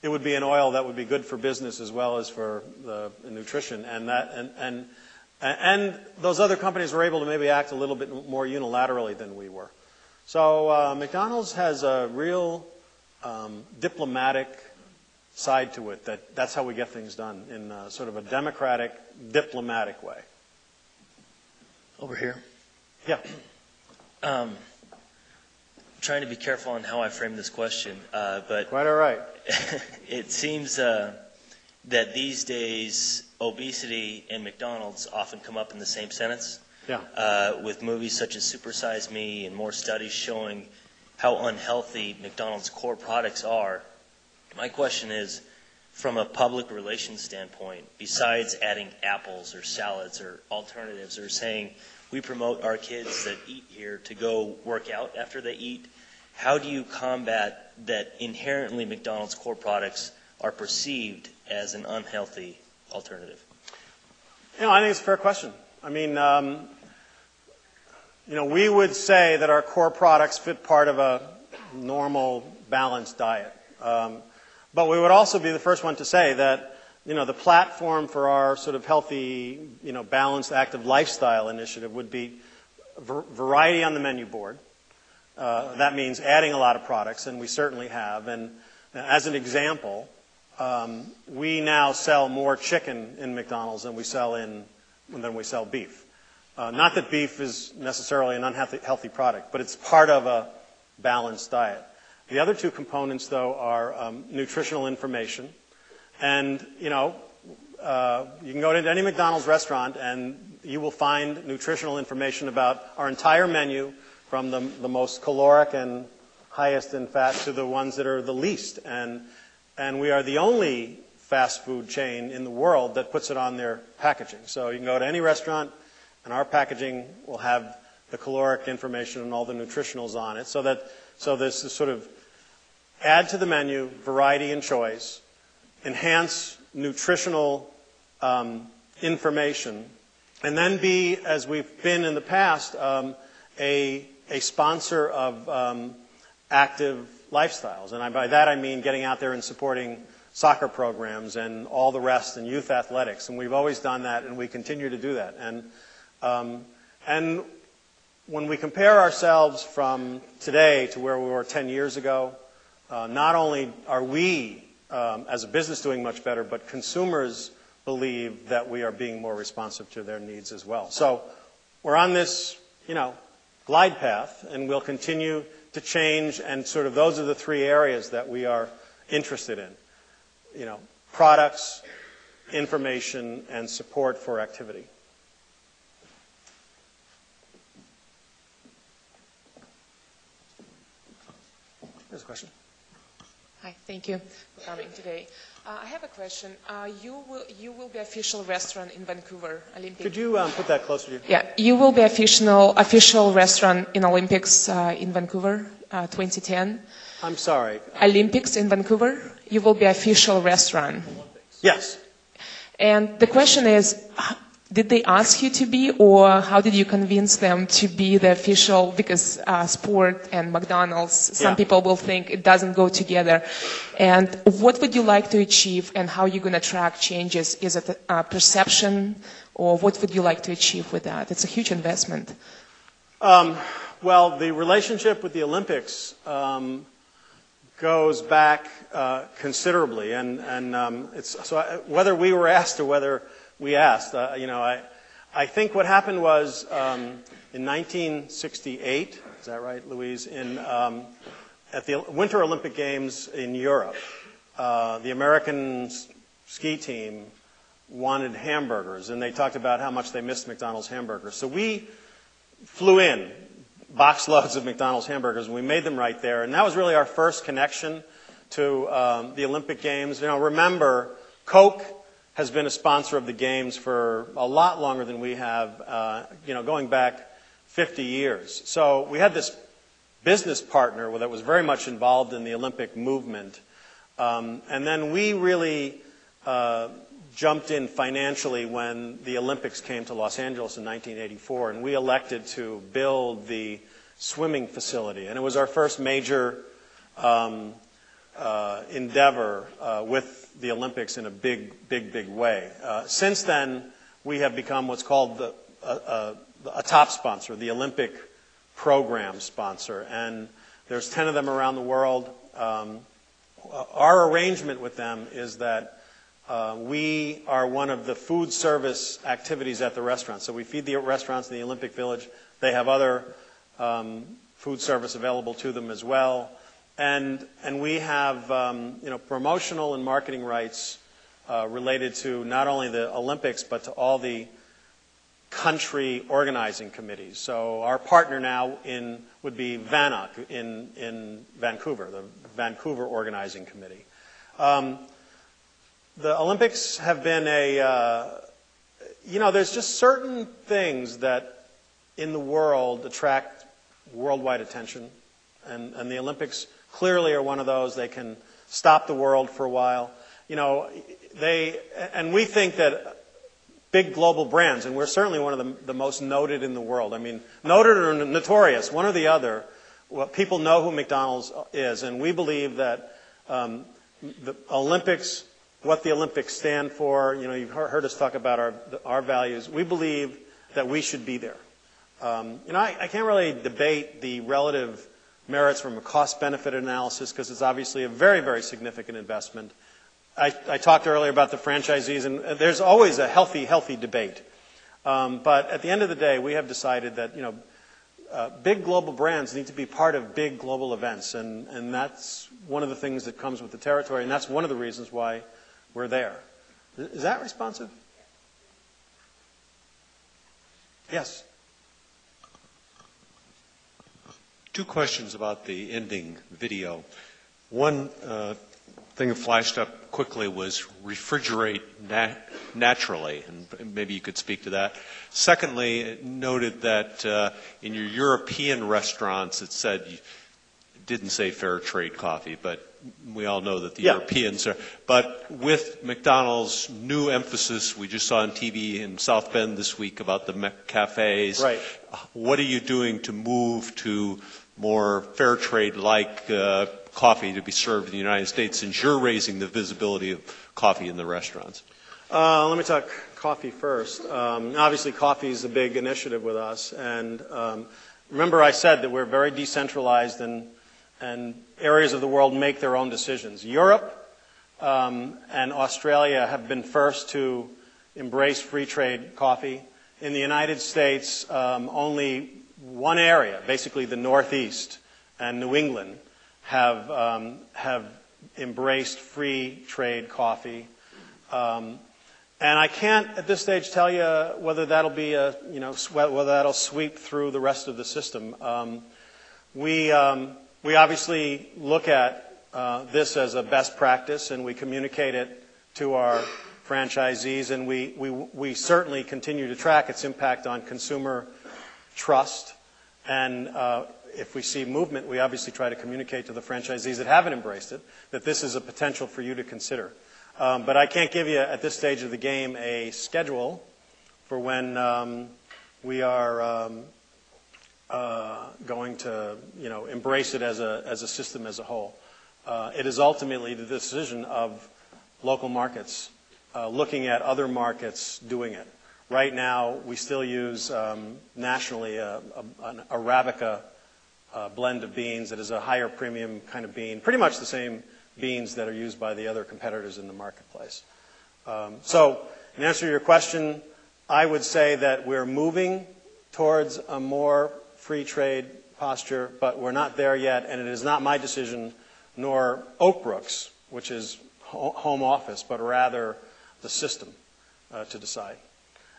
it would be an oil that would be good for business as well as for the nutrition. And those other companies were able to maybe act a little bit more unilaterally than we were. So McDonald's has a real diplomatic side to it. That's how we get things done in sort of a democratic, diplomatic way. Over here. Yeah. Trying to be careful on how I frame this question, but quite all right. It seems that these days obesity and McDonald's often come up in the same sentence. Yeah. With movies such as Super Size Me and more studies showing how unhealthy McDonald's core products are. My question is, from a public relations standpoint, besides adding apples or salads or alternatives or saying we promote our kids that eat here to go work out after they eat, how do you combat that inherently McDonald's core products are perceived as an unhealthy alternative? I think it's a fair question. I mean, we would say that our core products fit part of a normal, balanced diet. But we would also be the first one to say that, the platform for our sort of healthy, balanced, active lifestyle initiative would be variety on the menu board. That means adding a lot of products, and we certainly have. And as an example, we now sell more chicken in McDonald's than we sell beef. Not that beef is necessarily an unhealthy product, but it's part of a balanced diet. The other two components, though, are nutritional information. And, you can go into any McDonald's restaurant and you will find nutritional information about our entire menu, from the most caloric and highest in fat to the ones that are the least. And we are the only fast food chain in the world that puts it on their packaging. So you can go to any restaurant and our packaging will have the caloric information and all the nutritionals on it. So this is sort of add to the menu, variety and choice, enhance nutritional information, and then be, as we've been in the past, a sponsor of active lifestyles. And by that I mean getting out there and supporting soccer programs and all the rest and youth athletics. And we've always done that, and we continue to do that. And when we compare ourselves from today to where we were 10 years ago, not only are we as a business doing much better, but consumers believe that we are being more responsive to their needs as well. So we're on this, glide path, and we'll continue to change, and sort of those are the 3 areas that we are interested in. Products, information, and support for activity. There's a question. Hi, thank you for coming today. I have a question. You will be official restaurant in Vancouver Olympics. Could you put that closer to you? Yeah, you will be official restaurant in Olympics in Vancouver 2010. I'm sorry. Olympics in Vancouver. You will be official restaurant. Yes. And the question is, Did they ask you to be, or how did you convince them to be the official? Because sport and McDonald's, some people will think it doesn't go together. And what would you like to achieve, and how are you going to track changes? Is it a perception, or what would you like to achieve with that? It's a huge investment. Well, the relationship with the Olympics goes back considerably, and it's so whether we were asked or whether we asked, I think what happened was in 1968, is that right, Louise? At the Winter Olympic Games in Europe, the American ski team wanted hamburgers, and they talked about how much they missed McDonald's hamburgers. So we flew in box loads of McDonald's hamburgers, and we made them right there. And that was really our first connection to the Olympic Games. Remember, Coke has been a sponsor of the Games for a lot longer than we have, going back 50 years. So we had this business partner that was very much involved in the Olympic movement. And then we really jumped in financially when the Olympics came to Los Angeles in 1984, and we elected to build the swimming facility. And it was our first major endeavor with the Olympics in a big way. Since then, we have become what's called a top sponsor, the Olympic program sponsor. And there's 10 of them around the world. Our arrangement with them is that we are one of the food service activities at the restaurant. So we feed the restaurants in the Olympic Village. They have other food service available to them as well. And we have promotional and marketing rights related to not only the Olympics but to all the country organizing committees. So our partner now would be VANOC in Vancouver, the Vancouver Organizing Committee. The Olympics have been there's just certain things that in the world attract worldwide attention, and the Olympics clearly are one of those. They can stop the world for a while. And we think that big global brands, and we're certainly one of the most noted in the world. I mean, noted or notorious, one or the other. Well, people know who McDonald's is, and we believe that the Olympics, what the Olympics stand for, you've heard us talk about our values. We believe that we should be there. I can't really debate the relative merits from a cost-benefit analysis because it's obviously a very, very significant investment. I talked earlier about the franchisees, and there's always a healthy debate. But at the end of the day, we have decided that big global brands need to be part of big global events, and that's one of the things that comes with the territory, and that's one of the reasons why we're there. Is that responsive? Yes. Two questions about the ending video. One thing that flashed up quickly was refrigerate naturally, and maybe you could speak to that. Secondly, it noted that in your European restaurants, it said, it didn't say fair trade coffee, but we all know that the Europeans are. But with McDonald's new emphasis, we just saw on TV in South Bend this week about the cafes. Right. What are you doing to move to more fair trade-like coffee to be served in the United States, since you're raising the visibility of coffee in the restaurants? Let me talk coffee first. Obviously, coffee is a big initiative with us. And remember I said that we're very decentralized and areas of the world make their own decisions. Europe and Australia have been first to embrace free trade coffee. In the United States, only one area, basically the Northeast and New England, have embraced free trade coffee. And I can't at this stage tell you whether that'll be whether that'll sweep through the rest of the system. We obviously look at this as a best practice, and we communicate it to our franchisees, and we certainly continue to track its impact on consumer trust. And if we see movement, we obviously try to communicate to the franchisees that haven't embraced it that this is a potential for you to consider. But I can't give you at this stage of the game a schedule for when we are going to, embrace it as a system as a whole. It is ultimately the decision of local markets looking at other markets doing it. Right now, we still use nationally an Arabica blend of beans that is a higher premium kind of bean, pretty much the same beans that are used by the other competitors in the marketplace. So, in answer to your question, I would say that we're moving towards a more free trade posture, but we're not there yet, and it is not my decision, nor Oak Brook's, which is home office, but rather the system to decide.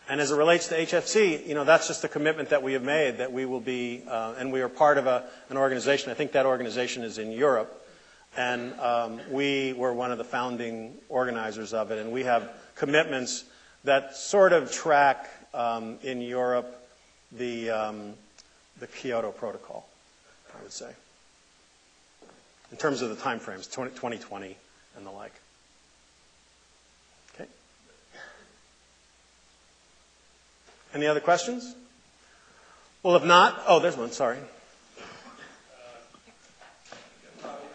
And as it relates to HFC, that's just a commitment that we have made that we will be, and we are part of an organization. I think that organization is in Europe, and we were one of the founding organizers of it, and we have commitments that sort of track in Europe the Kyoto Protocol, I would say, in terms of the time frames, 2020 and the like. Okay. Any other questions? Well, if not, oh, there's one, sorry. I probably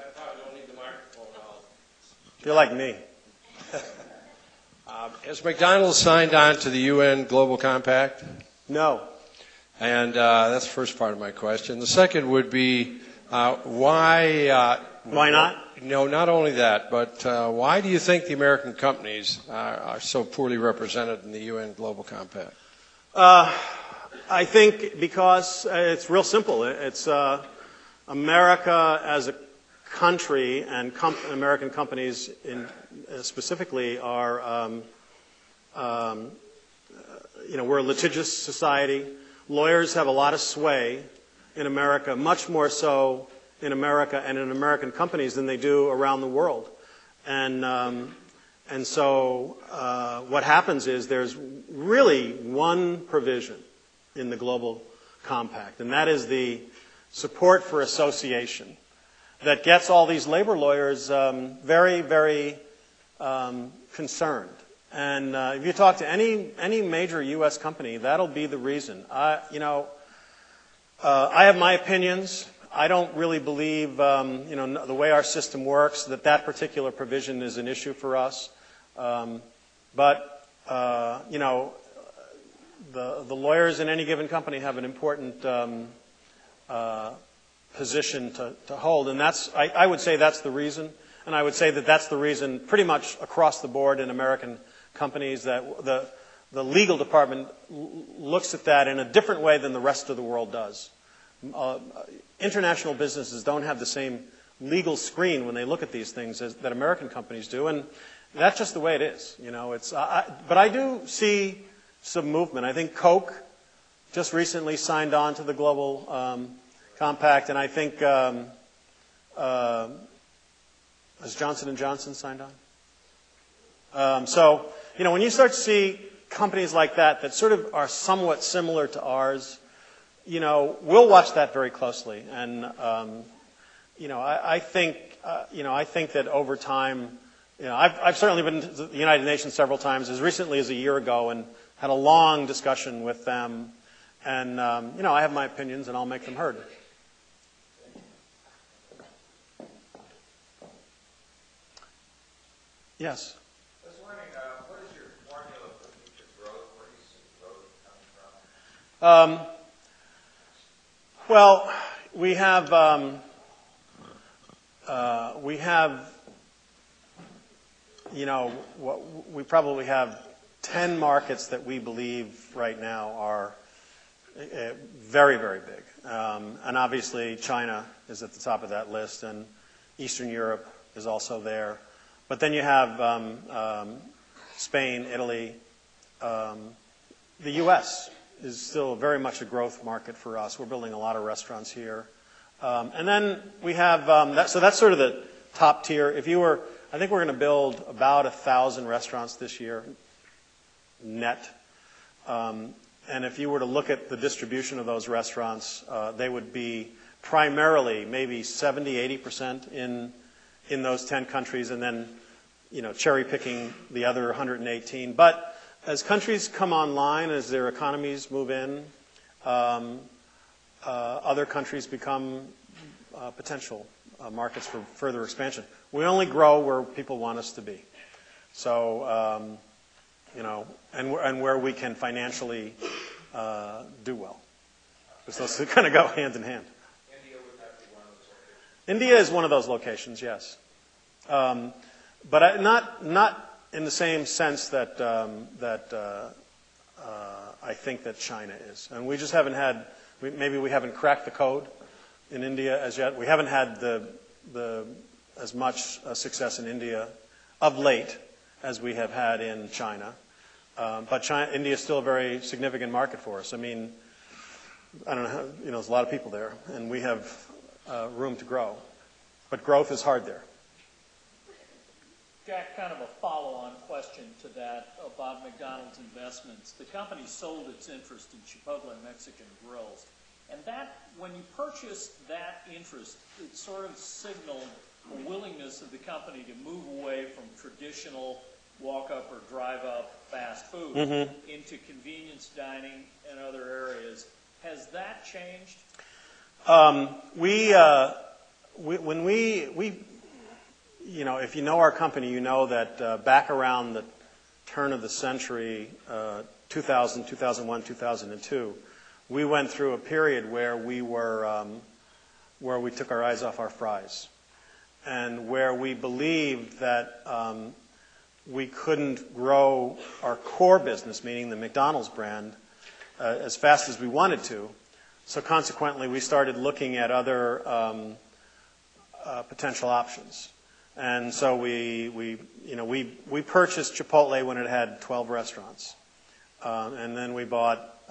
don't need the microphone. You're like me. Has McDonald's signed on to the UN Global Compact? No. And that's the first part of my question. The second would be why... why not? No, not only that, but why do you think the American companies are so poorly represented in the UN Global Compact? I think because it's real simple. It's America as a country and American companies specifically are, we're a litigious society. Lawyers have a lot of sway in America, much more so in America and in American companies than they do around the world. And so what happens is there's really one provision in the Global Compact, and that is the support for association that gets all these labor lawyers very, very concerned. And if you talk to any major U.S. company, that'll be the reason. I have my opinions. I don't really believe, the way our system works, that particular provision is an issue for us. But the lawyers in any given company have an important position to hold, and I would say that's the reason. And I would say that that's the reason pretty much across the board in American companies that the legal department looks at that in a different way than the rest of the world does. International businesses don't have the same legal screen when they look at these things that American companies do, and that's just the way it is. But I do see some movement. I think Coke just recently signed on to the Global Compact, and I think has Johnson & Johnson signed on? So, when you start to see companies like that sort of are somewhat similar to ours, we'll watch that very closely. And, I think that over time, I've certainly been to the United Nations several times, as recently as a year ago, and had a long discussion with them. And, I have my opinions, and I'll make them heard. Yes. I was wondering, what is your formula for future growth? Where do you see growth coming from? Well, we probably have 10 markets that we believe right now are very, very big. And obviously China is at the top of that list, and Eastern Europe is also there. But then you have Spain, Italy. The U.S. is still very much a growth market for us. We're building a lot of restaurants here. And then we have, so that's sort of the top tier. I think we're going to build about 1,000 restaurants this year, net. And if you were to look at the distribution of those restaurants, they would be primarily maybe 70-80% in those 10 countries, and then cherry picking the other 118. But as countries come online, as their economies move in, other countries become potential markets for further expansion. We only grow where people want us to be. So, and where we can financially do well. Because those kind of go hand in hand. India, would that be one of those locations? India is one of those locations, yes. But not in the same sense that I think that China is. And we just haven't had, maybe we haven't cracked the code in India as yet. We haven't had as much success in India of late as we have had in China. But India is still a very significant market for us. I mean, I don't know how, there's a lot of people there, and we have room to grow. But growth is hard there. Jack, kind of a follow-on question to that about McDonald's investments. The company sold its interest in Chipotle Mexican Grills. And that, when you purchased that interest, it sort of signaled a willingness of the company to move away from traditional walk-up or drive-up fast food into convenience dining and other areas. Has that changed? If you know our company, you know that back around the turn of the century, 2000, 2001, 2002, we went through a period where we took our eyes off our fries, and where we believed that we couldn't grow our core business, meaning the McDonald's brand, as fast as we wanted to. So consequently, we started looking at other potential options. And so we purchased Chipotle when it had 12 restaurants. And then we bought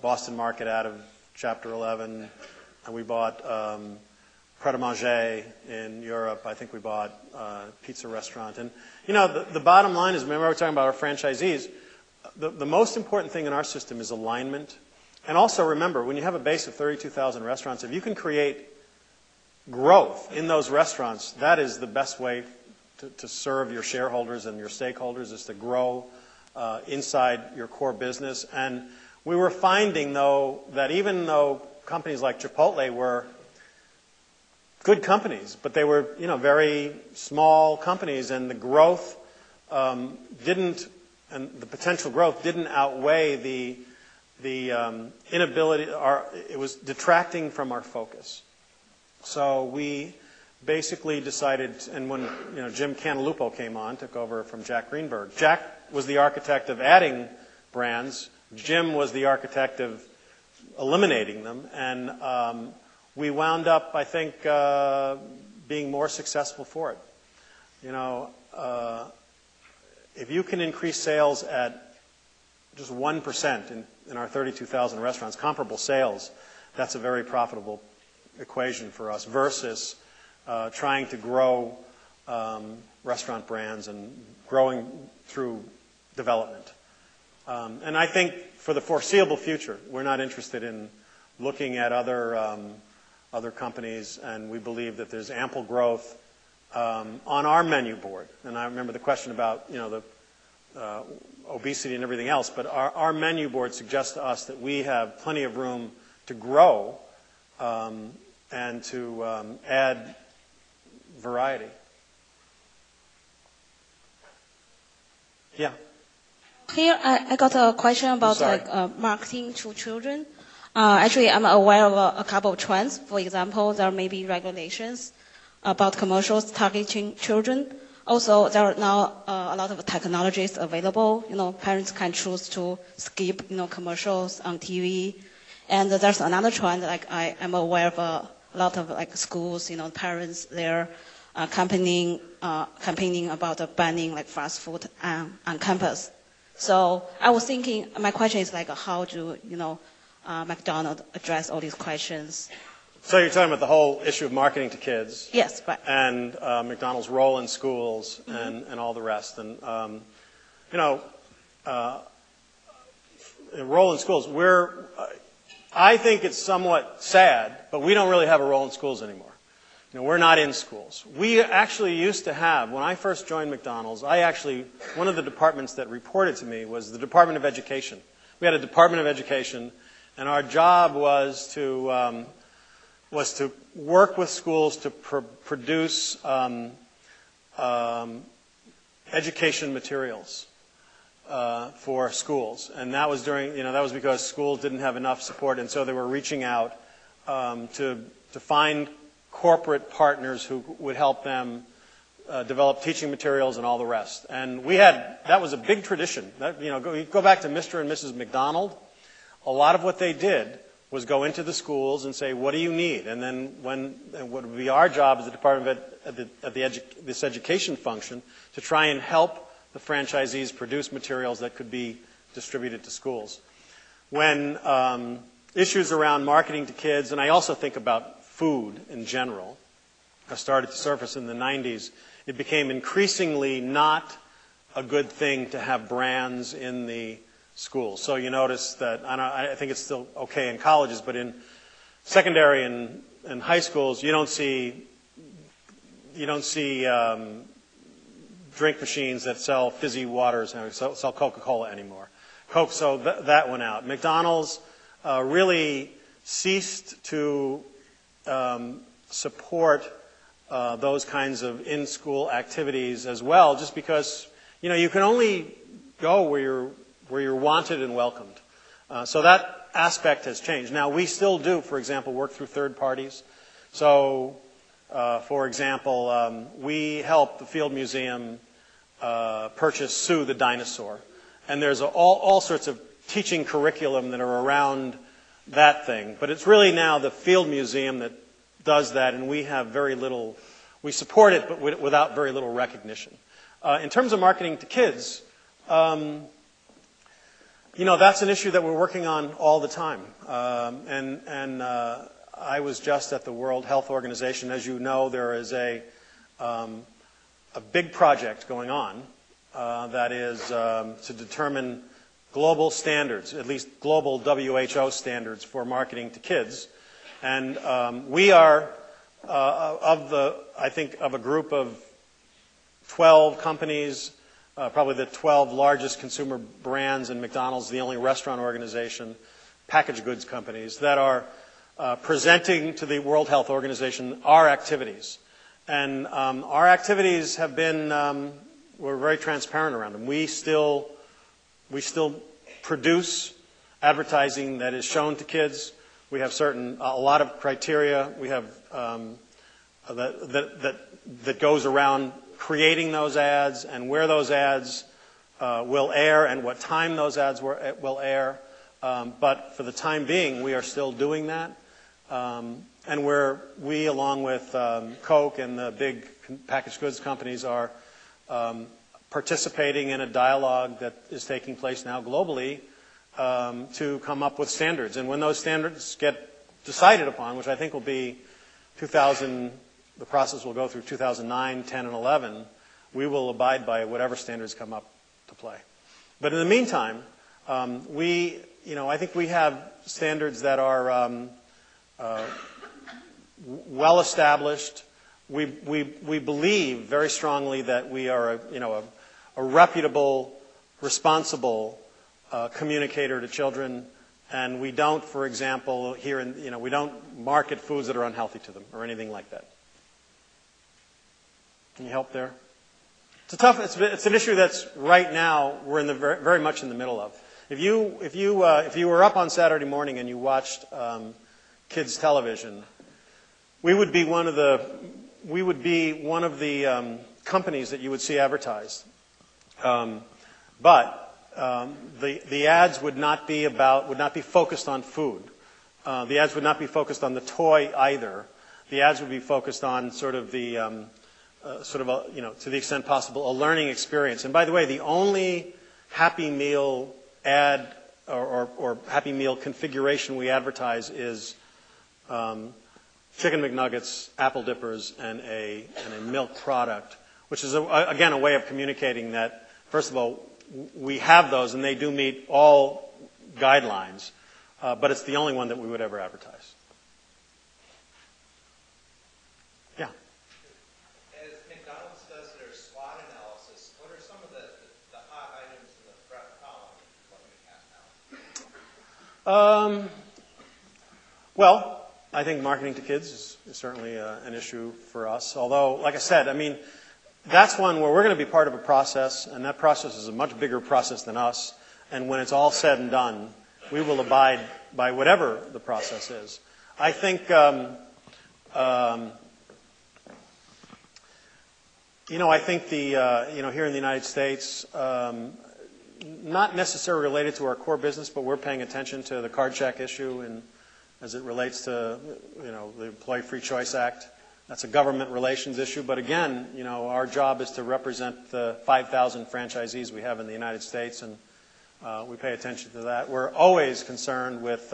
Boston Market out of Chapter 11. And we bought Pret a Manger in Europe. I think we bought Pizza Restaurant. And, the bottom line is, remember we were talking about our franchisees, the most important thing in our system is alignment. And also remember, when you have a base of 32,000 restaurants, if you can create growth in those restaurants, that is the best way to serve your shareholders and your stakeholders, is to grow inside your core business. And we were finding, though, that even though companies like Chipotle were good companies, but they were, very small companies, and the growth and the potential growth didn't outweigh the inability, it was detracting from our focus. So we basically decided, and when Jim Cantalupo came on, took over from Jack Greenberg. Jack was the architect of adding brands. Jim was the architect of eliminating them, and we wound up, I think, being more successful for it. If you can increase sales at just 1% in our 32,000 restaurants, comparable sales, that's a very profitable equation for us versus trying to grow restaurant brands and growing through development. And I think for the foreseeable future, we're not interested in looking at other companies, and we believe that there's ample growth on our menu board. And I remember the question about the obesity and everything else, but our menu board suggests to us that we have plenty of room to grow and to add variety. Yeah. Here, I got a question about marketing to children. Actually, I'm aware of a couple of trends. For example, there may be regulations about commercials targeting children. Also, there are now a lot of technologies available. Parents can choose to skip, commercials on TV. And there's another trend, I am aware of a lot of schools, parents, they're campaigning about banning fast food on campus. So I was thinking, my question is how do McDonald's address all these questions? So you're talking about the whole issue of marketing to kids? Yes, right. And McDonald's role in schools and all the rest. And role in schools, I think it's somewhat sad, but we don't really have a role in schools anymore. We're not in schools. We actually used to have, when I first joined McDonald's, one of the departments that reported to me was the Department of Education. We had a Department of Education, and our job was to work with schools to produce education materials for schools, and that was that was because schools didn't have enough support, and so they were reaching out to find corporate partners who would help them develop teaching materials and all the rest. And that was a big tradition. Go back to Mr. and Mrs. McDonald. A lot of what they did was go into the schools and say, what do you need? And then what would be our job as the Department of this education function to try and help the franchisees produce materials that could be distributed to schools. When issues around marketing to kids, and I also think about food in general, started to surface in the 90s, it became increasingly not a good thing to have brands in the schools. So you notice that, I think it's still okay in colleges, but in secondary and high schools, you don't see drink machines that sell fizzy waters, sell Coca-Cola anymore. So that went out. McDonald's really ceased to support those kinds of in-school activities as well, just because you can only go where you're wanted and welcomed. So that aspect has changed. Now we still do, for example, work through third parties. So, for example, we help the Field Museum purchase Sue the dinosaur, and there's all sorts of teaching curriculum that are around that thing. But it's really now the Field Museum that does that, and we have very little. We support it, but without very little recognition. In terms of marketing to kids, that's an issue that we're working on all the time. I was just at the World Health Organization. As you know, there is a big project going on that is to determine global standards, at least global WHO standards for marketing to kids. And we are I think of a group of 12 companies, probably the 12 largest consumer brands, and McDonald's, the only restaurant organization, packaged goods companies, that are presenting to the World Health Organization our activities. And our activities have been, we're very transparent around them. We still produce advertising that is shown to kids. We have a lot of criteria. We have that goes around creating those ads and where those ads will air and what time those ads will air. But for the time being, we are still doing that. And we, along with Coke and the big packaged goods companies, are participating in a dialogue that is taking place now globally to come up with standards. And when those standards get decided upon, which I think will be the process will go through 2009, 10, and 11, we will abide by whatever standards come up to play. But in the meantime, I think we have standards that are well established. We believe very strongly that we are a reputable, responsible communicator to children, and we don't, for example, we don't market foods that are unhealthy to them or anything like that. Can you help there? It's an issue that's right now we're very much in the middle of. If you were up on Saturday morning and you watched kids television, we would be one of the companies that you would see advertised. But the ads would not be focused on food. The ads would not be focused on the toy either. The ads would be focused on to the extent possible, a learning experience. And by the way, the only Happy Meal ad or Happy Meal configuration we advertise is Chicken McNuggets, Apple Dippers, and a milk product, which is, again, a way of communicating that, first of all, we have those and they do meet all guidelines, but it's the only one that we would ever advertise. Yeah. Well, I think marketing to kids is certainly an issue for us. Although, like I said, I mean, that's one where we're going to be part of a process, and that process is a much bigger process than us. And when it's all said and done, we will abide by whatever the process is. I think, I think here in the United States, not necessarily related to our core business, but we're paying attention to the card check issue and as it relates to, the Employee Free Choice Act. That's a government relations issue. But again, our job is to represent the 5,000 franchisees we have in the United States, and we pay attention to that. We're always concerned with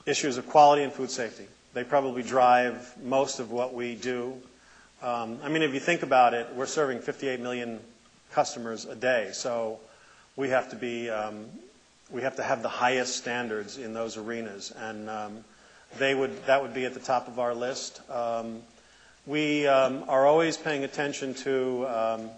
issues of quality and food safety. They probably drive most of what we do. If you think about it, we're serving 58 million customers a day, so we have to be, we have to have the highest standards in those arenas, and that would be at the top of our list. We are always paying attention to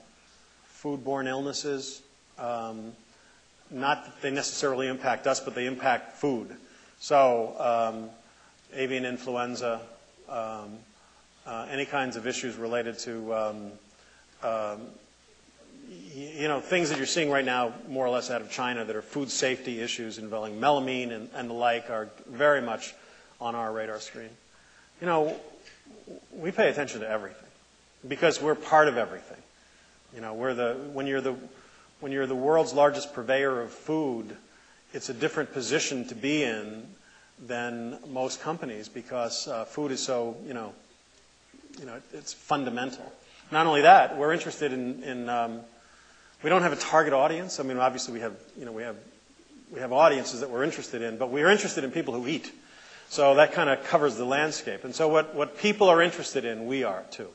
foodborne illnesses. Not that they necessarily impact us, but they impact food. So avian influenza, any kinds of issues related to things that you're seeing right now more or less out of China that are food safety issues involving melamine and the like are very much on our radar screen. We pay attention to everything because we're part of everything. When you're the world's largest purveyor of food, it's a different position to be in than most companies because food is so, it's fundamental. Not only that, we're interested in we don't have a target audience. Obviously we have audiences that we're interested in, but we're interested in people who eat. So that kind of covers the landscape. And so what people are interested in, we are too.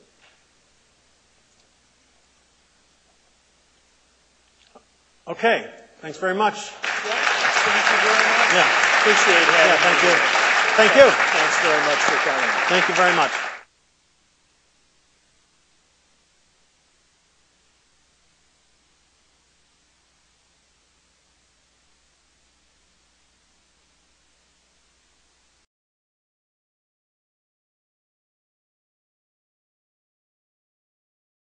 Okay, thanks very much. Thank you very much. Yeah, appreciate having you. Yeah, thank you. Thank you. Thanks very much for coming. Thank you very much.